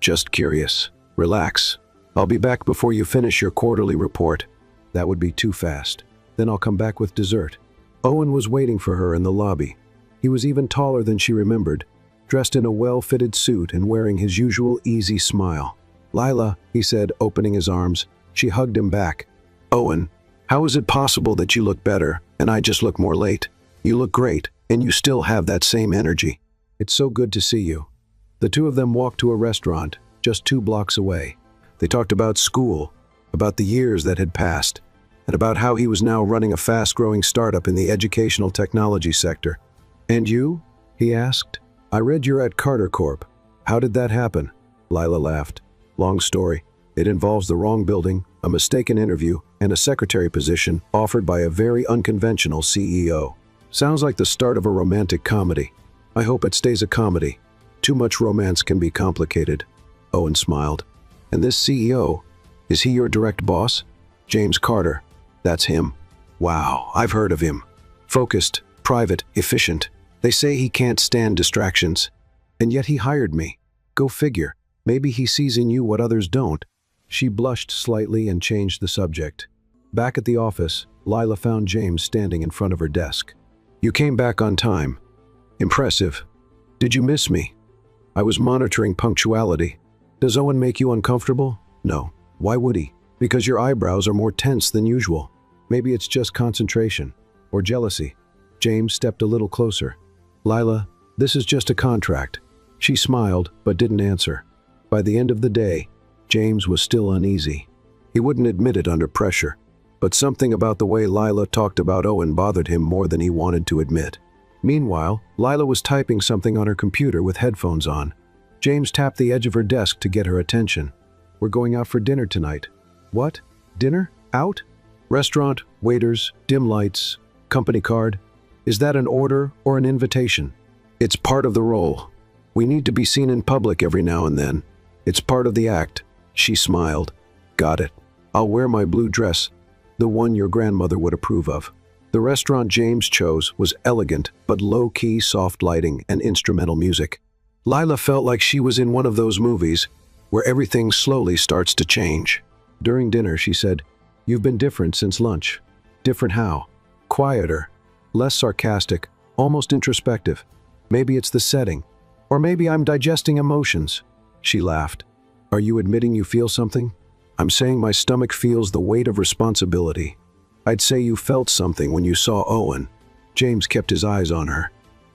"Just curious. Relax. I'll be back before you finish your quarterly report." "That would be too fast. Then I'll come back with dessert." Owen was waiting for her in the lobby. He was even taller than she remembered, dressed in a well-fitted suit and wearing his usual easy smile. "Lila," he said, opening his arms. She hugged him back. "Owen, how is it possible that you look better and I just look more late? You look great, and you still have that same energy." "It's so good to see you." The two of them walked to a restaurant just 2 blocks away. They talked about school, about the years that had passed, and about how he was now running a fast-growing startup in the educational technology sector. "And you?" he asked. "I read you're at Carter Corp. How did that happen?" Lila laughed. "Long story. It involves the wrong building, a mistaken interview, and a secretary position offered by a very unconventional CEO. Sounds like the start of a romantic comedy. I hope it stays a comedy. Too much romance can be complicated." Owen smiled. "And this CEO, is he your direct boss?" "James Carter. That's him." "Wow, I've heard of him. Focused, private, efficient. They say he can't stand distractions. And yet he hired me. Go figure. Maybe he sees in you what others don't." She blushed slightly and changed the subject. Back at the office, Lila found James standing in front of her desk. "You came back on time. Impressive. Did you miss me?" "I was monitoring punctuality." "Does Owen make you uncomfortable?" "No. Why would he?" "Because your eyebrows are more tense than usual. Maybe it's just concentration. Or jealousy." James stepped a little closer. "Lila, this is just a contract." She smiled, but didn't answer. By the end of the day, James was still uneasy. He wouldn't admit it under pressure, but something about the way Lila talked about Owen bothered him more than he wanted to admit. Meanwhile, Lila was typing something on her computer with headphones on. James tapped the edge of her desk to get her attention. "We're going out for dinner tonight." "What? Dinner? Out?" "Restaurant, waiters, dim lights, company card." "Is that an order or an invitation?" "It's part of the role. We need to be seen in public every now and then. It's part of the act." She smiled. "Got it. I'll wear my blue dress, the one your grandmother would approve of." The restaurant James chose was elegant but low-key soft lighting and instrumental music. Lila felt like she was in one of those movies where everything slowly starts to change. During dinner, she said, "You've been different since lunch." "Different how?" "Quieter, less sarcastic, almost introspective. Maybe it's the setting. Or maybe I'm digesting emotions." She laughed. "Are you admitting you feel something?" "I'm saying my stomach feels the weight of responsibility." "I'd say you felt something when you saw Owen." James kept his eyes on her.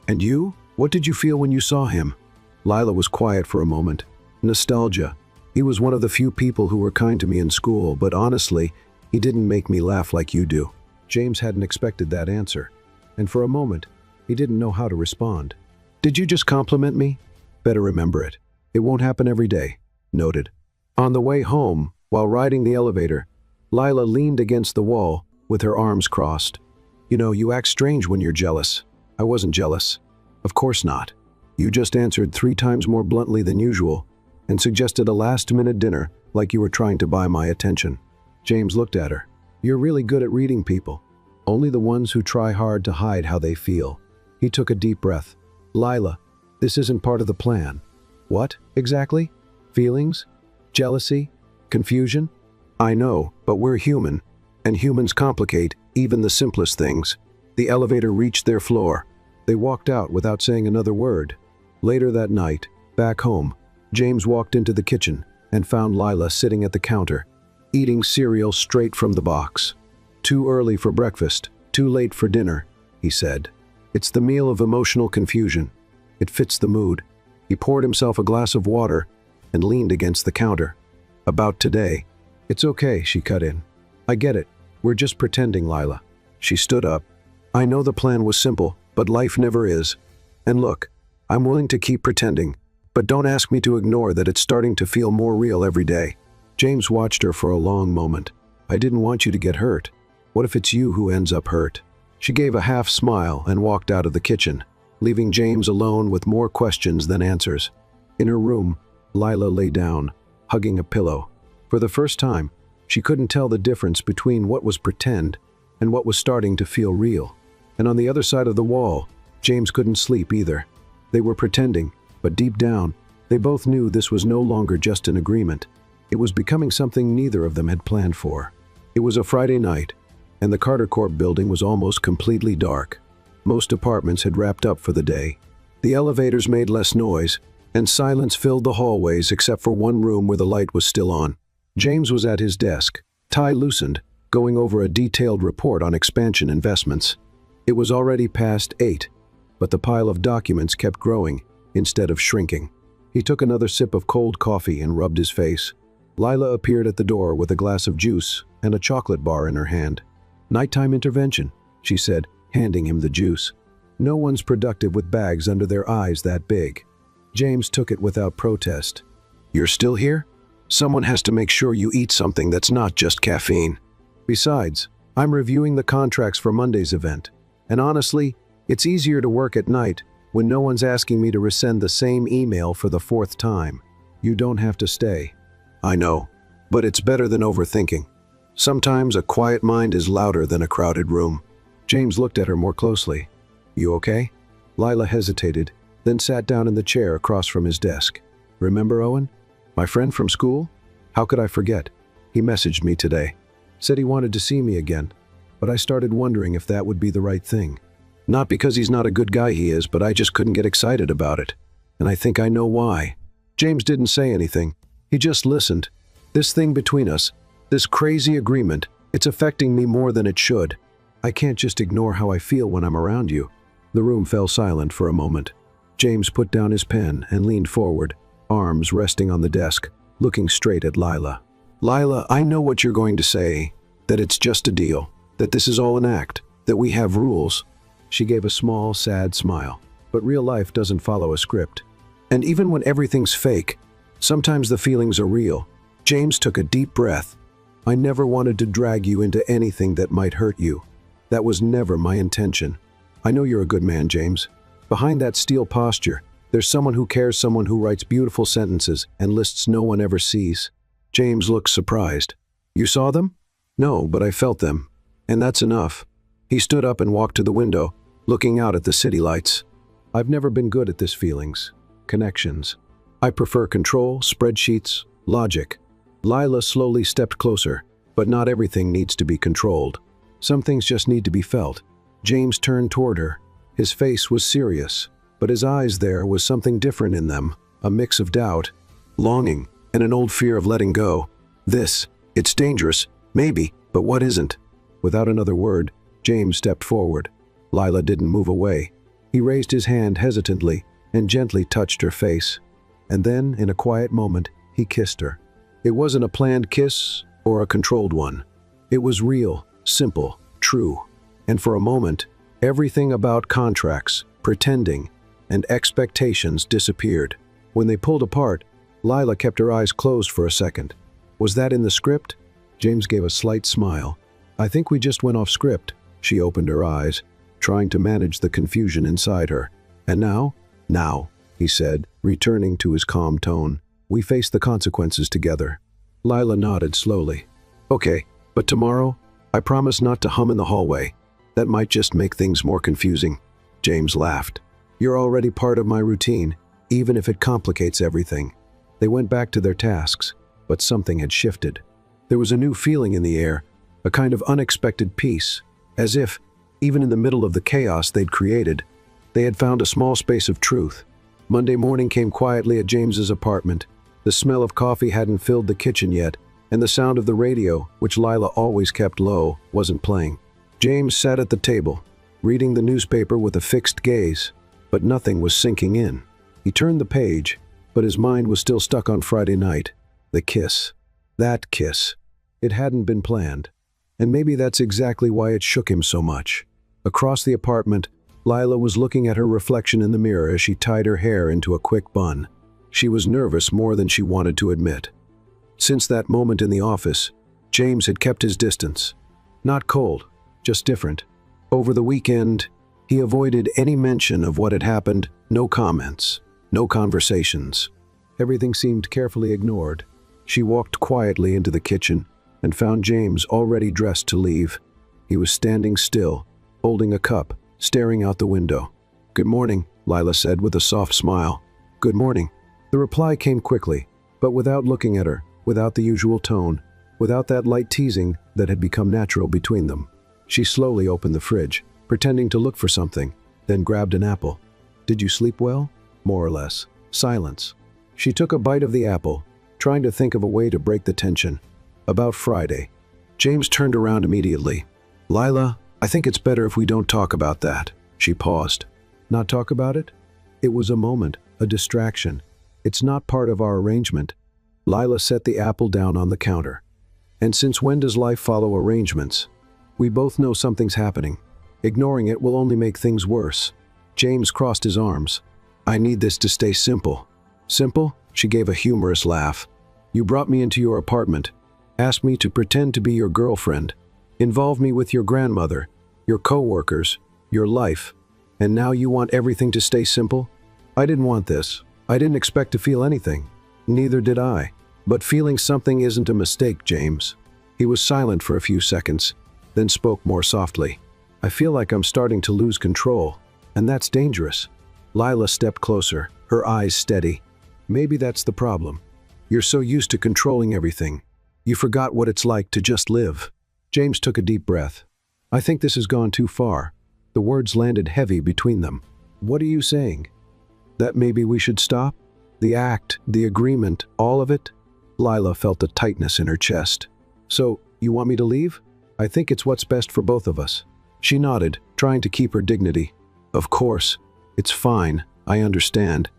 "And you? What did you feel when you saw him?" Lila was quiet for a moment. Nostalgia. He was one of the few people who were kind to me in school, but honestly, he didn't make me laugh like you do. James hadn't expected that answer, and for a moment, he didn't know how to respond. Did you just compliment me? Better remember it. It won't happen every day. Noted. On the way home, while riding the elevator, Lila leaned against the wall with her arms crossed. You know, you act strange when you're jealous. I wasn't jealous. Of course not. You just answered 3 times more bluntly than usual and suggested a last-minute dinner like you were trying to buy my attention. James looked at her. You're really good at reading people. Only the ones who try hard to hide how they feel. He took a deep breath. Lila, this isn't part of the plan. What, exactly? Feelings? Jealousy? Confusion? I know, but we're human, and humans complicate even the simplest things. The elevator reached their floor. They walked out without saying another word. Later that night, back home, James walked into the kitchen and found Lila sitting at the counter, eating cereal straight from the box. Too early for breakfast, too late for dinner, he said. It's the meal of emotional confusion. It fits the mood. He poured himself a glass of water and leaned against the counter. About today. It's okay, she cut in. I get it. We're just pretending, Lila. She stood up. I know the plan was simple, but life never is. And look, I'm willing to keep pretending, but don't ask me to ignore that it's starting to feel more real every day. James watched her for a long moment. I didn't want you to get hurt. What if it's you who ends up hurt? She gave a half smile and walked out of the kitchen, leaving James alone with more questions than answers. In her room, Lila lay down, hugging a pillow. For the first time, she couldn't tell the difference between what was pretend and what was starting to feel real. And on the other side of the wall, James couldn't sleep either. They were pretending, but deep down, they both knew this was no longer just an agreement. It was becoming something neither of them had planned for. It was a Friday night, and the Carter Corp building was almost completely dark. Most apartments had wrapped up for the day. The elevators made less noise, and silence filled the hallways except for one room where the light was still on. James was at his desk, tie loosened, going over a detailed report on expansion investments. It was already past 8, but the pile of documents kept growing instead of shrinking. He took another sip of cold coffee and rubbed his face. Lila appeared at the door with a glass of juice and a chocolate bar in her hand. Nighttime intervention, she said, handing him the juice. No one's productive with bags under their eyes that big. James took it without protest. You're still here? Someone has to make sure you eat something that's not just caffeine. Besides, I'm reviewing the contracts for Monday's event. And honestly, it's easier to work at night when no one's asking me to resend the same email for the 4th time. You don't have to stay. I know, but it's better than overthinking. Sometimes a quiet mind is louder than a crowded room. James looked at her more closely. You okay? Lila hesitated, then sat down in the chair across from his desk. Remember Owen? My friend from school? How could I forget? He messaged me today. Said he wanted to see me again, but I started wondering if that would be the right thing. Not because he's not a good guy he is, but I just couldn't get excited about it. And I think I know why. James didn't say anything. He just listened. This thing between us, this crazy agreement, it's affecting me more than it should. I can't just ignore how I feel when I'm around you. The room fell silent for a moment. James put down his pen and leaned forward, arms resting on the desk, looking straight at Lila. Lila, I know what you're going to say, that it's just a deal, that this is all an act, that we have rules. She gave a small, sad smile. But real life doesn't follow a script. And even when everything's fake, sometimes the feelings are real. James took a deep breath. I never wanted to drag you into anything that might hurt you. That was never my intention. I know you're a good man, James. Behind that steel posture, there's someone who cares, someone who writes beautiful sentences and lists no one ever sees. James looked surprised. You saw them? No, but I felt them. And that's enough. He stood up and walked to the window, looking out at the city lights. I've never been good at this feelings. Connections. I prefer control, spreadsheets, logic. Lila slowly stepped closer, but not everything needs to be controlled. Some things just need to be felt. James turned toward her. His face was serious, but his eyes there was something different in them, a mix of doubt, longing, and an old fear of letting go. It's dangerous, maybe, but what isn't? Without another word, James stepped forward. Lila didn't move away. He raised his hand hesitantly, and gently touched her face. And then, in a quiet moment, he kissed her. It wasn't a planned kiss or a controlled one. It was real, simple, true. And for a moment, everything about contracts, pretending, and expectations disappeared. When they pulled apart, Lila kept her eyes closed for a second. Was that in the script? James gave a slight smile. I think we just went off script. She opened her eyes, trying to manage the confusion inside her. And now? Now, he said, returning to his calm tone. We face the consequences together. Lila nodded slowly. Okay, but tomorrow, I promise not to hum in the hallway. That might just make things more confusing. James laughed. You're already part of my routine, even if it complicates everything. They went back to their tasks, but something had shifted. There was a new feeling in the air, a kind of unexpected peace, as if, even in the middle of the chaos they'd created, they had found a small space of truth. Monday morning came quietly at James's apartment. The smell of coffee hadn't filled the kitchen yet, and the sound of the radio, which Lila always kept low, wasn't playing. James sat at the table, reading the newspaper with a fixed gaze, but nothing was sinking in. He turned the page, but his mind was still stuck on Friday night. The kiss. That kiss. It hadn't been planned. And maybe that's exactly why it shook him so much. Across the apartment, Lila was looking at her reflection in the mirror as she tied her hair into a quick bun. She was nervous more than she wanted to admit. Since that moment in the office, James had kept his distance. Not cold, just different. Over the weekend, he avoided any mention of what had happened, no comments, no conversations. Everything seemed carefully ignored. She walked quietly into the kitchen and found James already dressed to leave. He was standing still, holding a cup, staring out the window. Good morning, Lila said with a soft smile. Good morning. The reply came quickly, but without looking at her, without the usual tone, without that light teasing that had become natural between them. She slowly opened the fridge, pretending to look for something, then grabbed an apple. Did you sleep well? More or less. Silence. She took a bite of the apple, trying to think of a way to break the tension. About Friday. James turned around immediately. Lila, I think it's better if we don't talk about that. She paused. Not talk about it? It was a moment, a distraction. It's not part of our arrangement. Lila set the apple down on the counter. And since when does life follow arrangements? We both know something's happening. Ignoring it will only make things worse. James crossed his arms. I need this to stay simple. Simple? She gave a humorous laugh. You brought me into your apartment, asked me to pretend to be your girlfriend, involved me with your grandmother, your co-workers, your life, and now you want everything to stay simple? I didn't want this. I didn't expect to feel anything. Neither did I. But feeling something isn't a mistake, James. He was silent for a few seconds, then spoke more softly. I feel like I'm starting to lose control, and that's dangerous. Lila stepped closer, her eyes steady. Maybe that's the problem. You're so used to controlling everything. You forgot what it's like to just live. James took a deep breath. I think this has gone too far. The words landed heavy between them. What are you saying? That maybe we should stop? The act, the agreement, all of it? Lila felt a tightness in her chest. So, you want me to leave? I think it's what's best for both of us. She nodded, trying to keep her dignity. Of course. It's fine. I understand.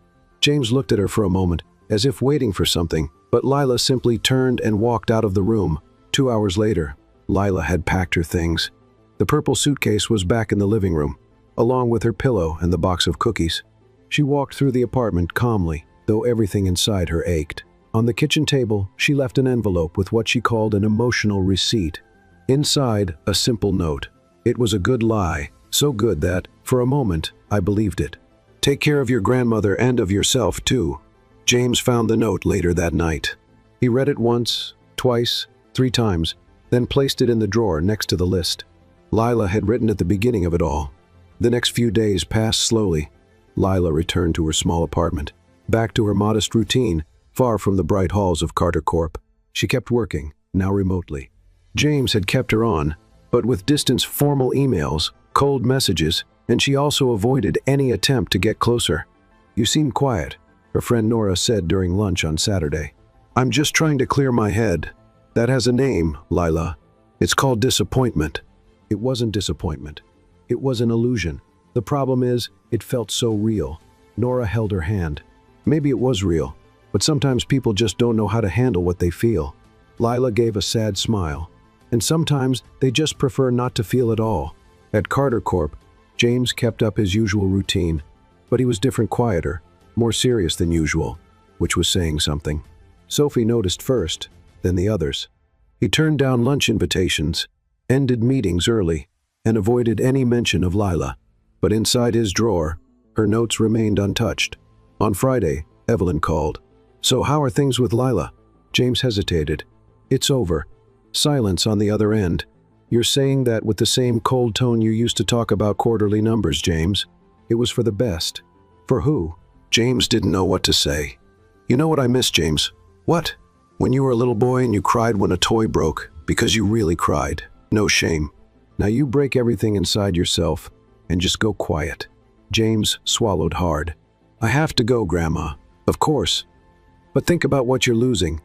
James looked at her for a moment, as if waiting for something, but Lila simply turned and walked out of the room. 2 hours later, Lila had packed her things. The purple suitcase was back in the living room, along with her pillow and the box of cookies. She walked through the apartment calmly, though everything inside her ached. On the kitchen table, she left an envelope with what she called an emotional receipt. Inside, a simple note. It was a good lie, so good that, for a moment, I believed it. Take care of your grandmother and of yourself, too. James found the note later that night. He read it once, twice, 3 times, then placed it in the drawer next to the list. Lila had written at the beginning of it all. The next few days passed slowly. Lila returned to her small apartment, back to her modest routine, far from the bright halls of Carter Corp. She kept working, now remotely. James had kept her on, but with distant formal emails, cold messages, and she also avoided any attempt to get closer. You seem quiet, her friend Nora said during lunch on Saturday. I'm just trying to clear my head. That has a name, Lila. It's called disappointment. It wasn't disappointment. It was an illusion. The problem is, it felt so real. Nora held her hand. Maybe it was real, but sometimes people just don't know how to handle what they feel. Lila gave a sad smile. And sometimes they just prefer not to feel at all. At Carter Corp, James kept up his usual routine, but he was different, quieter, more serious than usual, which was saying something. Sophie noticed first, then the others. He turned down lunch invitations, ended meetings early, and avoided any mention of Lila. But inside his drawer, her notes remained untouched. On Friday, Evelyn called. "So how are things with Lila?" James hesitated. "It's over." Silence on the other end. "You're saying that with the same cold tone you used to talk about quarterly numbers, James. It was for the best." "For who?" James didn't know what to say. "You know what I miss, James?" "What?" "When you were a little boy and you cried when a toy broke, because you really cried. No shame. Now you break everything inside yourself and just go quiet." James swallowed hard. "I have to go, Grandma. Of course. But think about what you're losing.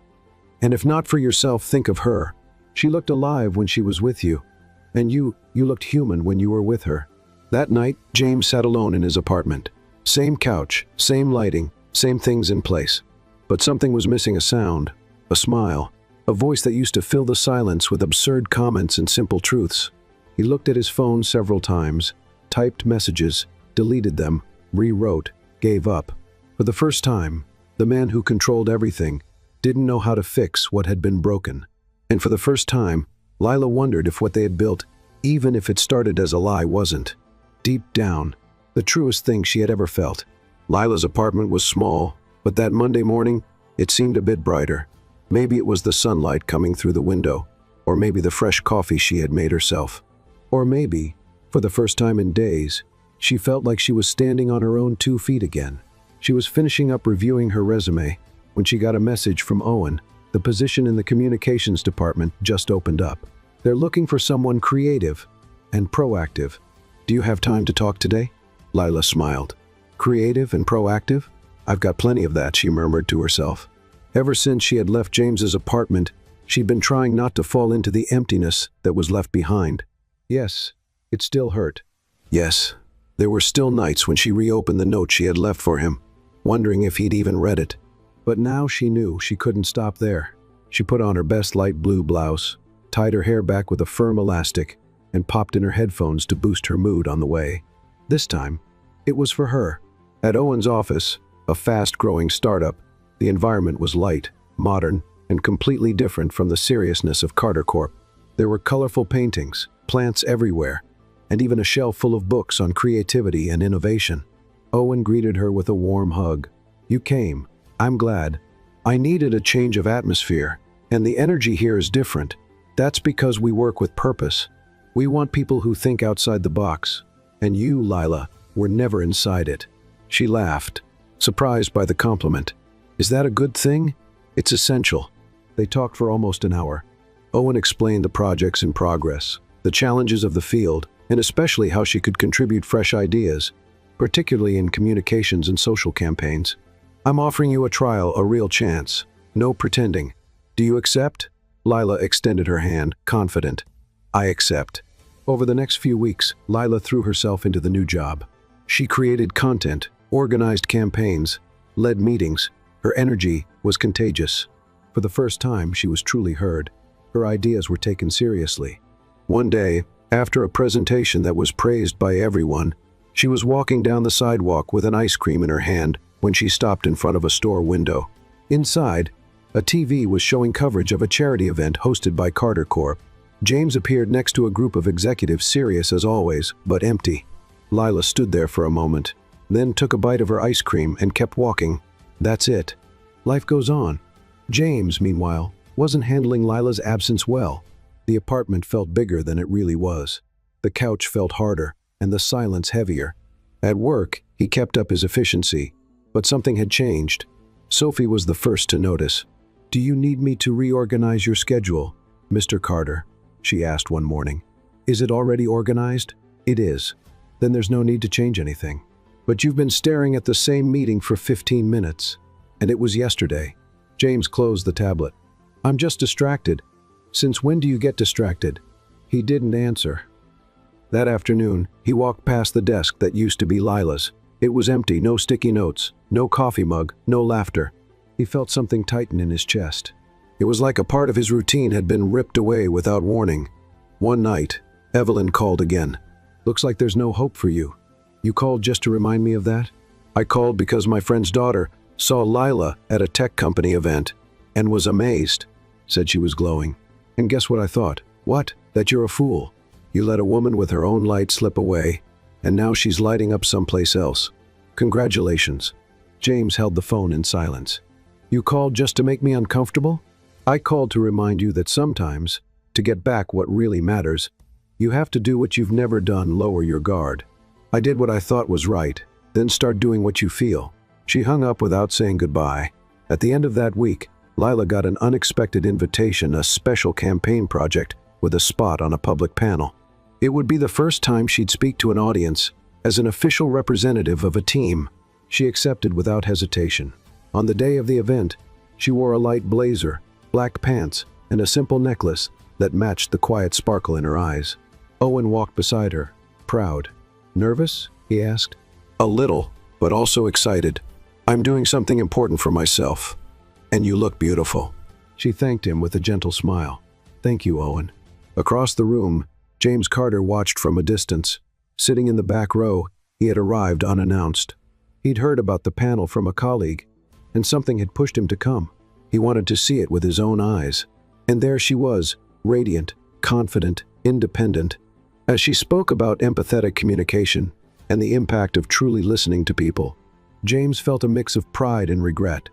And if not for yourself, think of her. She looked alive when she was with you. And you looked human when you were with her." That night, James sat alone in his apartment. Same couch, same lighting, same things in place. But something was missing: a sound, a smile, a voice that used to fill the silence with absurd comments and simple truths. He looked at his phone several times, typed messages, deleted them, rewrote, gave up. For the first time, the man who controlled everything didn't know how to fix what had been broken. And for the first time, Lila wondered if what they had built, even if it started as a lie, wasn't, deep down, the truest thing she had ever felt. Lila's apartment was small, but that Monday morning, it seemed a bit brighter. Maybe it was the sunlight coming through the window, or maybe the fresh coffee she had made herself. Or maybe, for the first time in days, she felt like she was standing on her own 2 feet again. She was finishing up reviewing her resume when she got a message from Owen. The position in the communications department just opened up. "They're looking for someone creative and proactive. Do you have time to talk today?" Lila smiled. "Creative and proactive? I've got plenty of that," she murmured to herself. Ever since she had left James's apartment, she'd been trying not to fall into the emptiness that was left behind. Yes, it still hurt. Yes, there were still nights when she reopened the note she had left for him, wondering if he'd even read it. But now she knew she couldn't stop there. She put on her best light blue blouse, tied her hair back with a firm elastic, and popped in her headphones to boost her mood on the way. This time, it was for her. At Owen's office, a fast-growing startup, the environment was light, modern, and completely different from the seriousness of Carter Corp. There were colorful paintings, plants everywhere, and even a shelf full of books on creativity and innovation. Owen greeted her with a warm hug. "You came. I'm glad. I needed a change of atmosphere, and the energy here is different. That's because we work with purpose. We want people who think outside the box. And you, Lila, were never inside it." She laughed, surprised by the compliment. "Is that a good thing?" "It's essential." They talked for almost an hour. Owen explained the projects in progress, the challenges of the field, and especially how she could contribute fresh ideas, particularly in communications and social campaigns. "I'm offering you a trial, a real chance. No pretending. Do you accept?" Lila extended her hand, confident. "I accept." Over the next few weeks, Lila threw herself into the new job. She created content, organized campaigns, led meetings. Her energy was contagious. For the first time, she was truly heard. Her ideas were taken seriously. One day, after a presentation that was praised by everyone, she was walking down the sidewalk with an ice cream in her hand when she stopped in front of a store window. Inside, a TV was showing coverage of a charity event hosted by Carter Corp. James appeared next to a group of executives, serious as always, but empty. Lila stood there for a moment, then took a bite of her ice cream and kept walking. That's it. Life goes on. James, meanwhile, wasn't handling Lila's absence well. The apartment felt bigger than it really was. The couch felt harder, and the silence heavier. At work, he kept up his efficiency, but something had changed. Sophie was the first to notice. "Do you need me to reorganize your schedule, Mr. Carter?" she asked one morning. "Is it already organized?" "It is." "Then there's no need to change anything." "But you've been staring at the same meeting for 15 minutes. And it was yesterday." James closed the tablet. "I'm just distracted." "Since when do you get distracted?" He didn't answer. That afternoon, he walked past the desk that used to be Lila's. It was empty, no sticky notes, no coffee mug, no laughter. He felt something tighten in his chest. It was like a part of his routine had been ripped away without warning. One night, Evelyn called again. "Looks like there's no hope for you. You called just to remind me of that?" "I called because my friend's daughter saw Lila at a tech company event and was amazed," said she was glowing. "And guess what I thought?" "What?" "That you're a fool. You let a woman with her own light slip away, and now she's lighting up someplace else. Congratulations." James held the phone in silence. "You called just to make me uncomfortable?" "I called to remind you that sometimes, to get back what really matters, you have to do what you've never done, lower your guard. I did what I thought was right, then start doing what you feel." She hung up without saying goodbye. At the end of that week, Lila got an unexpected invitation, a special campaign project with a spot on a public panel. It would be the first time she'd speak to an audience as an official representative of a team. She accepted without hesitation. On the day of the event, she wore a light blazer, black pants, and a simple necklace that matched the quiet sparkle in her eyes. Owen walked beside her, proud. "Nervous?" he asked. "A little, but also excited. I'm doing something important for myself. And you look beautiful." She thanked him with a gentle smile. "Thank you, Owen." Across the room, James Carter watched from a distance. Sitting in the back row, he had arrived unannounced. He'd heard about the panel from a colleague, and something had pushed him to come. He wanted to see it with his own eyes. And there she was, radiant, confident, independent. As she spoke about empathetic communication and the impact of truly listening to people, James felt a mix of pride and regret.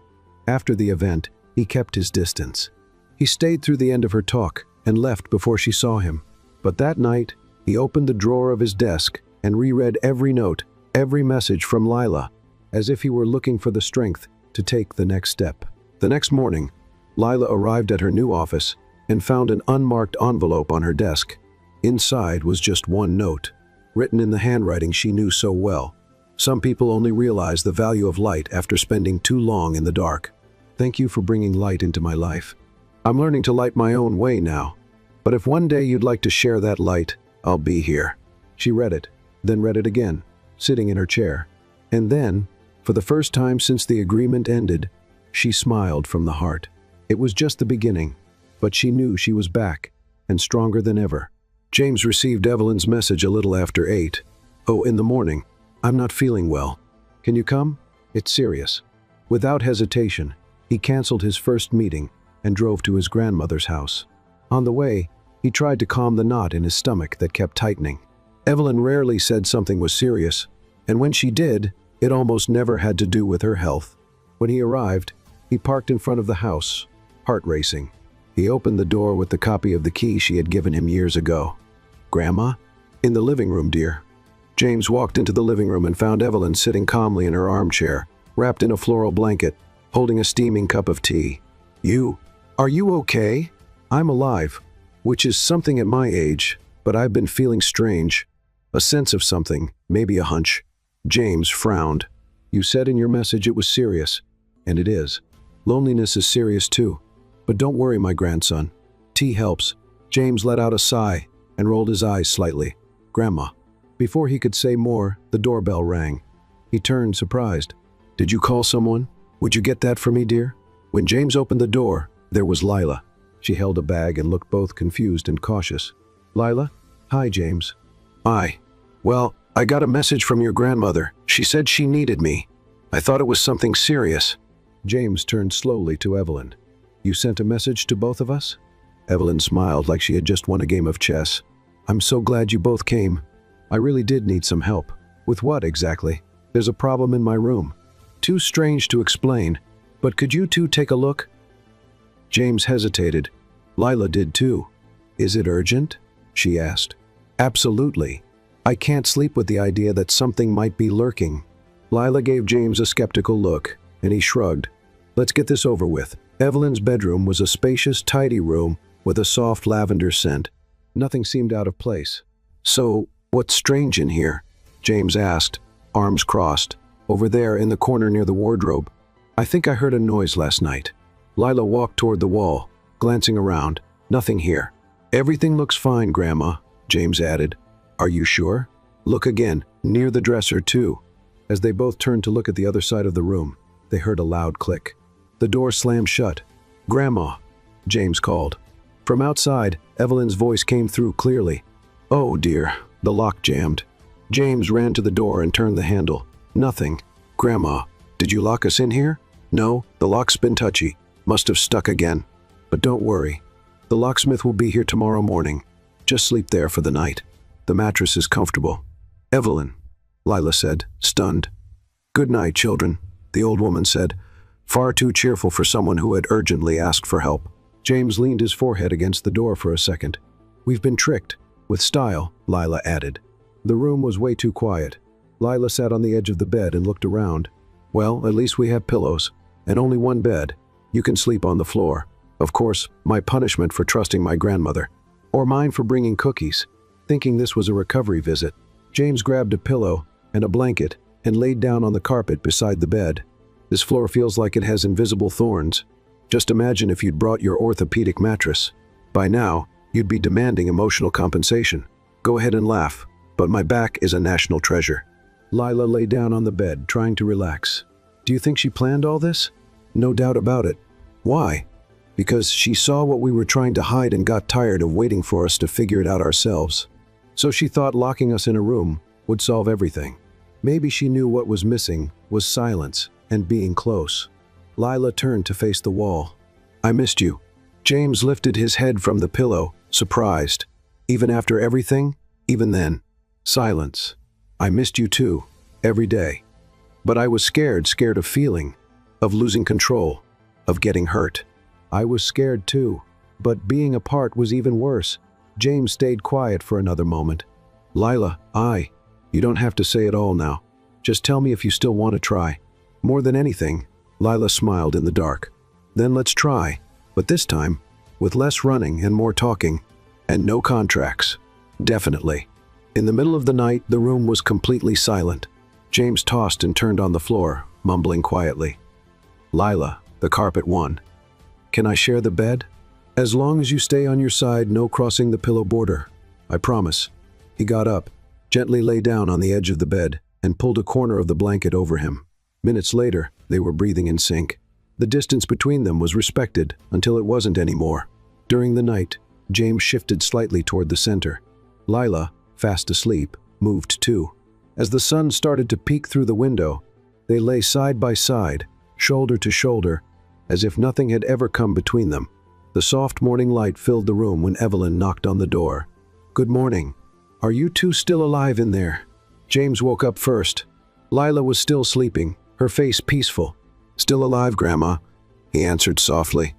After the event, he kept his distance. He stayed through the end of her talk and left before she saw him. But that night, he opened the drawer of his desk and reread every note, every message from Lila, as if he were looking for the strength to take the next step. The next morning, Lila arrived at her new office and found an unmarked envelope on her desk. Inside was just one note, written in the handwriting she knew so well. "Some people only realize the value of light after spending too long in the dark. Thank you for bringing light into my life. I'm learning to light my own way now. But if one day you'd like to share that light, I'll be here." She read it, then read it again, sitting in her chair. And then, for the first time since the agreement ended, she smiled from the heart. It was just the beginning, but she knew she was back, and stronger than ever. James received Evelyn's message a little after 8. "Oh, in the morning. I'm not feeling well. Can you come? It's serious." Without hesitation, he canceled his first meeting and drove to his grandmother's house. On the way, he tried to calm the knot in his stomach that kept tightening. Evelyn rarely said something was serious, and when she did, it almost never had to do with her health. When he arrived, he parked in front of the house, heart racing. He opened the door with the copy of the key she had given him years ago. "Grandma?" "In the living room, dear." James walked into the living room and found Evelyn sitting calmly in her armchair, wrapped in a floral blanket, holding a steaming cup of tea. Are you okay?" "I'm alive, which is something at my age, but I've been feeling strange. A sense of something, maybe a hunch." James frowned. "You said in your message it was serious, and it is. Loneliness is serious too. But don't worry, my grandson. Tea helps." James let out a sigh and rolled his eyes slightly. "Grandma." Before he could say more, the doorbell rang. He turned, surprised. "Did you call someone? Would you get that for me, dear?" When James opened the door, there was Lila. She held a bag and looked both confused and cautious. "Lila?" "Hi, James." "Hi. Well, I got a message from your grandmother. She said she needed me. I thought it was something serious." James turned slowly to Evelyn. "You sent a message to both of us?" Evelyn smiled like she had just won a game of chess. "I'm so glad you both came. I really did need some help." "With what exactly?" "There's a problem in my room. Too strange to explain, but could you two take a look?" James hesitated. Lila did too. "Is it urgent?" she asked. "Absolutely. I can't sleep with the idea that something might be lurking." Lila gave James a skeptical look, and he shrugged. "Let's get this over with." Evelyn's bedroom was a spacious, tidy room with a soft lavender scent. Nothing seemed out of place. "So, what's strange in here?" James asked, arms crossed. "Over there in the corner near the wardrobe. I think I heard a noise last night." Lila walked toward the wall, glancing around. "Nothing here." "Everything looks fine, Grandma," James added. "Are you sure?" "Look again, near the dresser too." As they both turned to look at the other side of the room, they heard a loud click. The door slammed shut. "Grandma," James called. From outside, Evelyn's voice came through clearly. "Oh dear," the lock jammed. James ran to the door and turned the handle. "Nothing. Grandma, did you lock us in here?" "No, the lock's been touchy. Must have stuck again. But don't worry. The locksmith will be here tomorrow morning. Just sleep there for the night. The mattress is comfortable." "Evelyn," Lila said, stunned. "Good night, children," the old woman said, far too cheerful for someone who had urgently asked for help. James leaned his forehead against the door for a second. "We've been tricked. With style," Lila added. The room was way too quiet. Lila sat on the edge of the bed and looked around. "Well, at least we have pillows. And only one bed. You can sleep on the floor. Of course, my punishment for trusting my grandmother. Or mine for bringing cookies." Thinking this was a recovery visit, James grabbed a pillow and a blanket and laid down on the carpet beside the bed. "This floor feels like it has invisible thorns. Just imagine if you'd brought your orthopedic mattress. By now, you'd be demanding emotional compensation. Go ahead and laugh, but my back is a national treasure." Lila lay down on the bed, trying to relax. "Do you think she planned all this?" "No doubt about it." "Why?" "Because she saw what we were trying to hide and got tired of waiting for us to figure it out ourselves. So she thought locking us in a room would solve everything. Maybe she knew what was missing was silence and being close." Lila turned to face the wall. "I missed you." James lifted his head from the pillow, surprised. "Even after everything? Even then?" Silence. "I missed you too, every day. But I was scared of feeling, of losing control, of getting hurt." "I was scared too, but being apart was even worse." James stayed quiet for another moment. "Lila, you don't have to say it all now. Just tell me if you still want to try." "More than anything," Lila smiled in the dark. "Then let's try, but this time, with less running and more talking, and no contracts." "Definitely." In the middle of the night, the room was completely silent. James tossed and turned on the floor, mumbling quietly. "Lila, the carpet won. Can I share the bed? As long as you stay on your side, no crossing the pillow border. I promise." He got up, gently lay down on the edge of the bed, and pulled a corner of the blanket over him. Minutes later, they were breathing in sync. The distance between them was respected until it wasn't anymore. During the night, James shifted slightly toward the center. Lila, fast asleep, moved too. As the sun started to peek through the window, they lay side by side, shoulder to shoulder, as if nothing had ever come between them. The soft morning light filled the room when Evelyn knocked on the door. "Good morning. Are you two still alive in there?" James woke up first. Lila was still sleeping, her face peaceful. "Still alive, Grandma," he answered softly.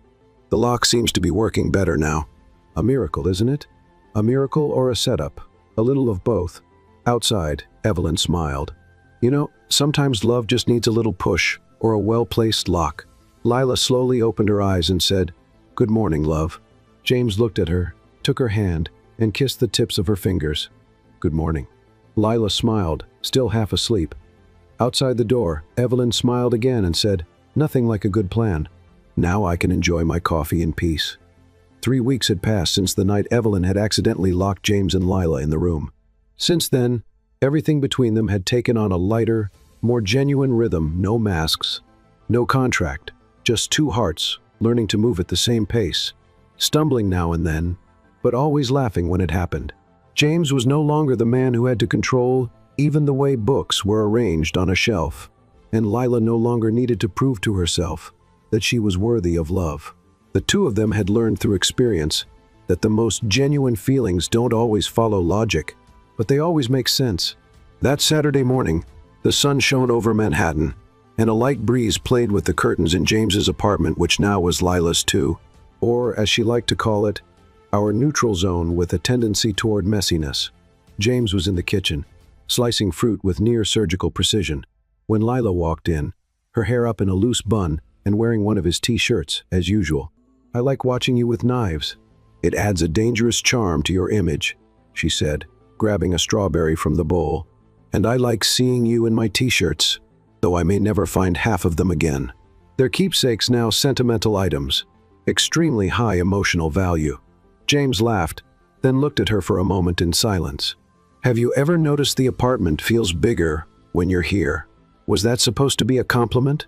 "The lock seems to be working better now." "A miracle, isn't it? A miracle or a setup? A little of both." Outside, Evelyn smiled. "You know, sometimes love just needs a little push or a well-placed lock." Lila slowly opened her eyes and said, "Good morning, love." James looked at her, took her hand, and kissed the tips of her fingers. "Good morning." Lila smiled, still half asleep. Outside the door, Evelyn smiled again and said, "Nothing like a good plan. Now I can enjoy my coffee in peace." 3 weeks had passed since the night Evelyn had accidentally locked James and Lila in the room. Since then, everything between them had taken on a lighter, more genuine rhythm. No masks, no contract, just two hearts learning to move at the same pace, stumbling now and then, but always laughing when it happened. James was no longer the man who had to control even the way books were arranged on a shelf, and Lila no longer needed to prove to herself that she was worthy of love. The two of them had learned through experience that the most genuine feelings don't always follow logic, but they always make sense. That Saturday morning, the sun shone over Manhattan, and a light breeze played with the curtains in James's apartment, which now was Lila's too, or, as she liked to call it, our neutral zone with a tendency toward messiness. James was in the kitchen, slicing fruit with near-surgical precision, when Lila walked in, her hair up in a loose bun and wearing one of his T-shirts, as usual. "I like watching you with knives. It adds a dangerous charm to your image," she said, grabbing a strawberry from the bowl. "And I like seeing you in my T-shirts, though I may never find half of them again. They're keepsakes now, sentimental items, extremely high emotional value." James laughed, then looked at her for a moment in silence. "Have you ever noticed the apartment feels bigger when you're here?" Was that supposed to be a compliment?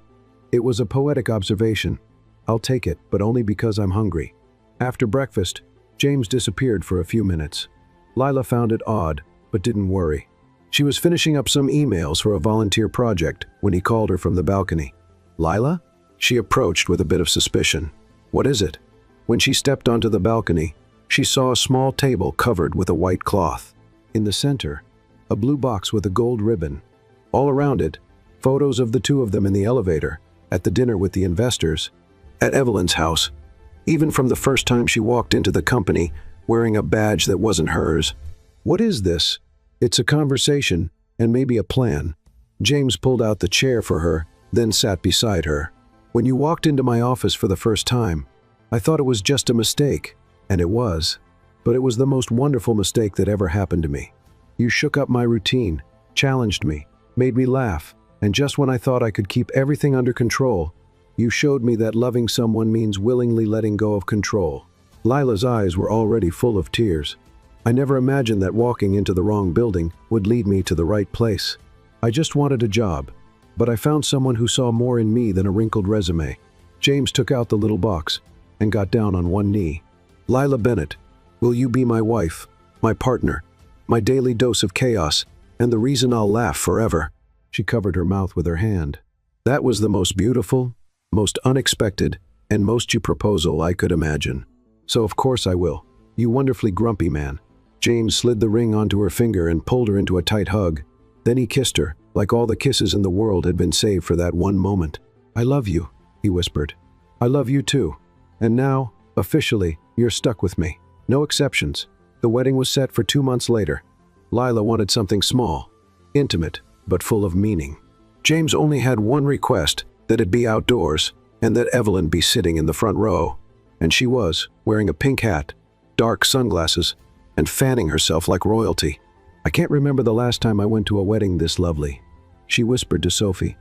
It was a poetic observation. I'll take it, but only because I'm hungry. After breakfast, James disappeared for a few minutes. Lila found it odd, but didn't worry. She was finishing up some emails for a volunteer project when he called her from the balcony. Lila? She approached with a bit of suspicion. What is it? When she stepped onto the balcony, she saw a small table covered with a white cloth. In the center, a blue box with a gold ribbon. All around it, photos of the two of them in the elevator, at the dinner with the investors, at Evelyn's house, even from the first time she walked into the company wearing a badge that wasn't hers. What is this? It's a conversation, and maybe a plan. James pulled out the chair for her, then sat beside her. When you walked into my office for the first time, I thought it was just a mistake, and it was. But it was the most wonderful mistake that ever happened to me. You shook up my routine, challenged me, made me laugh, and just when I thought I could keep everything under control, you showed me that loving someone means willingly letting go of control. Lila's eyes were already full of tears. I never imagined that walking into the wrong building would lead me to the right place. I just wanted a job, but I found someone who saw more in me than a wrinkled resume. James took out the little box and got down on one knee. Lila Bennett, will you be my wife, my partner, my daily dose of chaos, and the reason I'll laugh forever? She covered her mouth with her hand. That was the most beautiful, most unexpected, and most you proposal I could imagine. So of course I will. You wonderfully grumpy man. James slid the ring onto her finger and pulled her into a tight hug. Then he kissed her, like all the kisses in the world had been saved for that one moment. I love you, he whispered. I love you too. And now, officially, you're stuck with me. No exceptions. The wedding was set for 2 months later. Lila wanted something small, intimate, but full of meaning. James only had one request, that it be outdoors, and that Evelyn be sitting in the front row. And she was, wearing a pink hat, dark sunglasses, and fanning herself like royalty. I can't remember the last time I went to a wedding this lovely, she whispered to Sophie,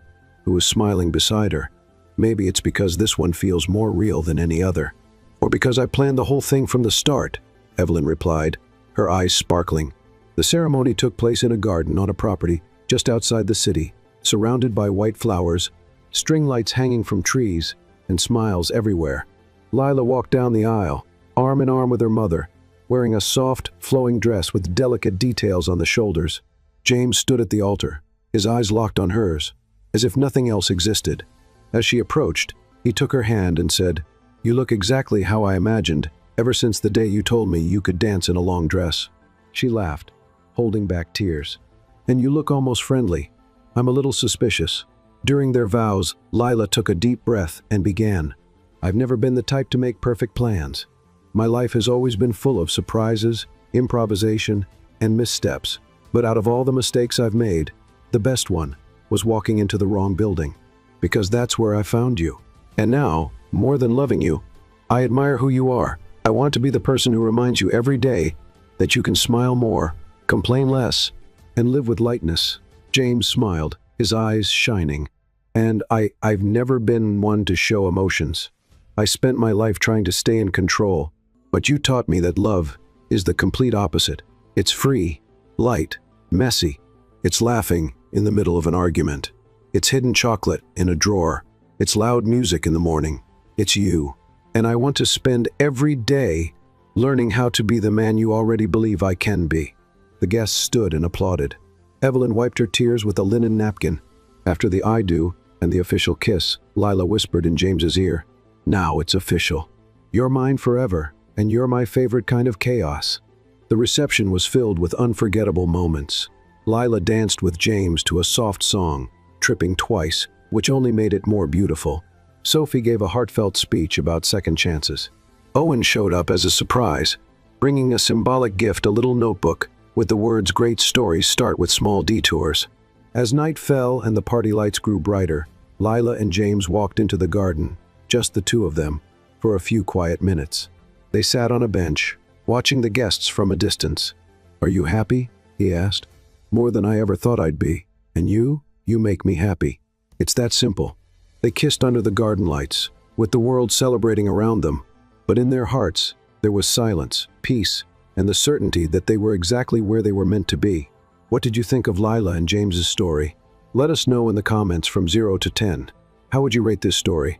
who was smiling beside her. Maybe it's because this one feels more real than any other. Or because I planned the whole thing from the start, Evelyn replied, her eyes sparkling. The ceremony took place in a garden on a property just outside the city, surrounded by white flowers, string lights hanging from trees, and smiles everywhere. Lila walked down the aisle, arm in arm with her mother, wearing a soft, flowing dress with delicate details on the shoulders. James stood at the altar, his eyes locked on hers, as if nothing else existed. As she approached, he took her hand and said, "You look exactly how I imagined, ever since the day you told me you could dance in a long dress." She laughed, holding back tears. "And you look almost friendly. I'm a little suspicious." During their vows, Lila took a deep breath and began. "I've never been the type to make perfect plans. My life has always been full of surprises, improvisation, and missteps. But out of all the mistakes I've made, the best one was walking into the wrong building. Because that's where I found you. And now, more than loving you, I admire who you are. I want to be the person who reminds you every day that you can smile more, complain less, and live with lightness." James smiled, his eyes shining. "And I've never been one to show emotions. I spent my life trying to stay in control, but you taught me that love is the complete opposite. It's free, light, messy. It's laughing in the middle of an argument. It's hidden chocolate in a drawer. It's loud music in the morning. It's you. And I want to spend every day learning how to be the man you already believe I can be." The guests stood and applauded. Evelyn wiped her tears with a linen napkin. After the I do and the official kiss, Lila whispered in James's ear, "Now it's official. You're mine forever, and you're my favorite kind of chaos." The reception was filled with unforgettable moments. Lila danced with James to a soft song, tripping twice, which only made it more beautiful. Sophie gave a heartfelt speech about second chances. Owen showed up as a surprise, bringing a symbolic gift, a little notebook, with the words "Great stories start with small detours." As night fell and the party lights grew brighter, Lila and James walked into the garden, just the two of them, for a few quiet minutes. They sat on a bench, watching the guests from a distance. "Are you happy?" he asked. "More than I ever thought I'd be. And you make me happy. It's that simple." They kissed under the garden lights, with the world celebrating around them, but in their hearts, there was silence, peace, and the certainty that they were exactly where they were meant to be. "What did you think of Lila and James's story?" Let us know in the comments from 0 to 10. How would you rate this story?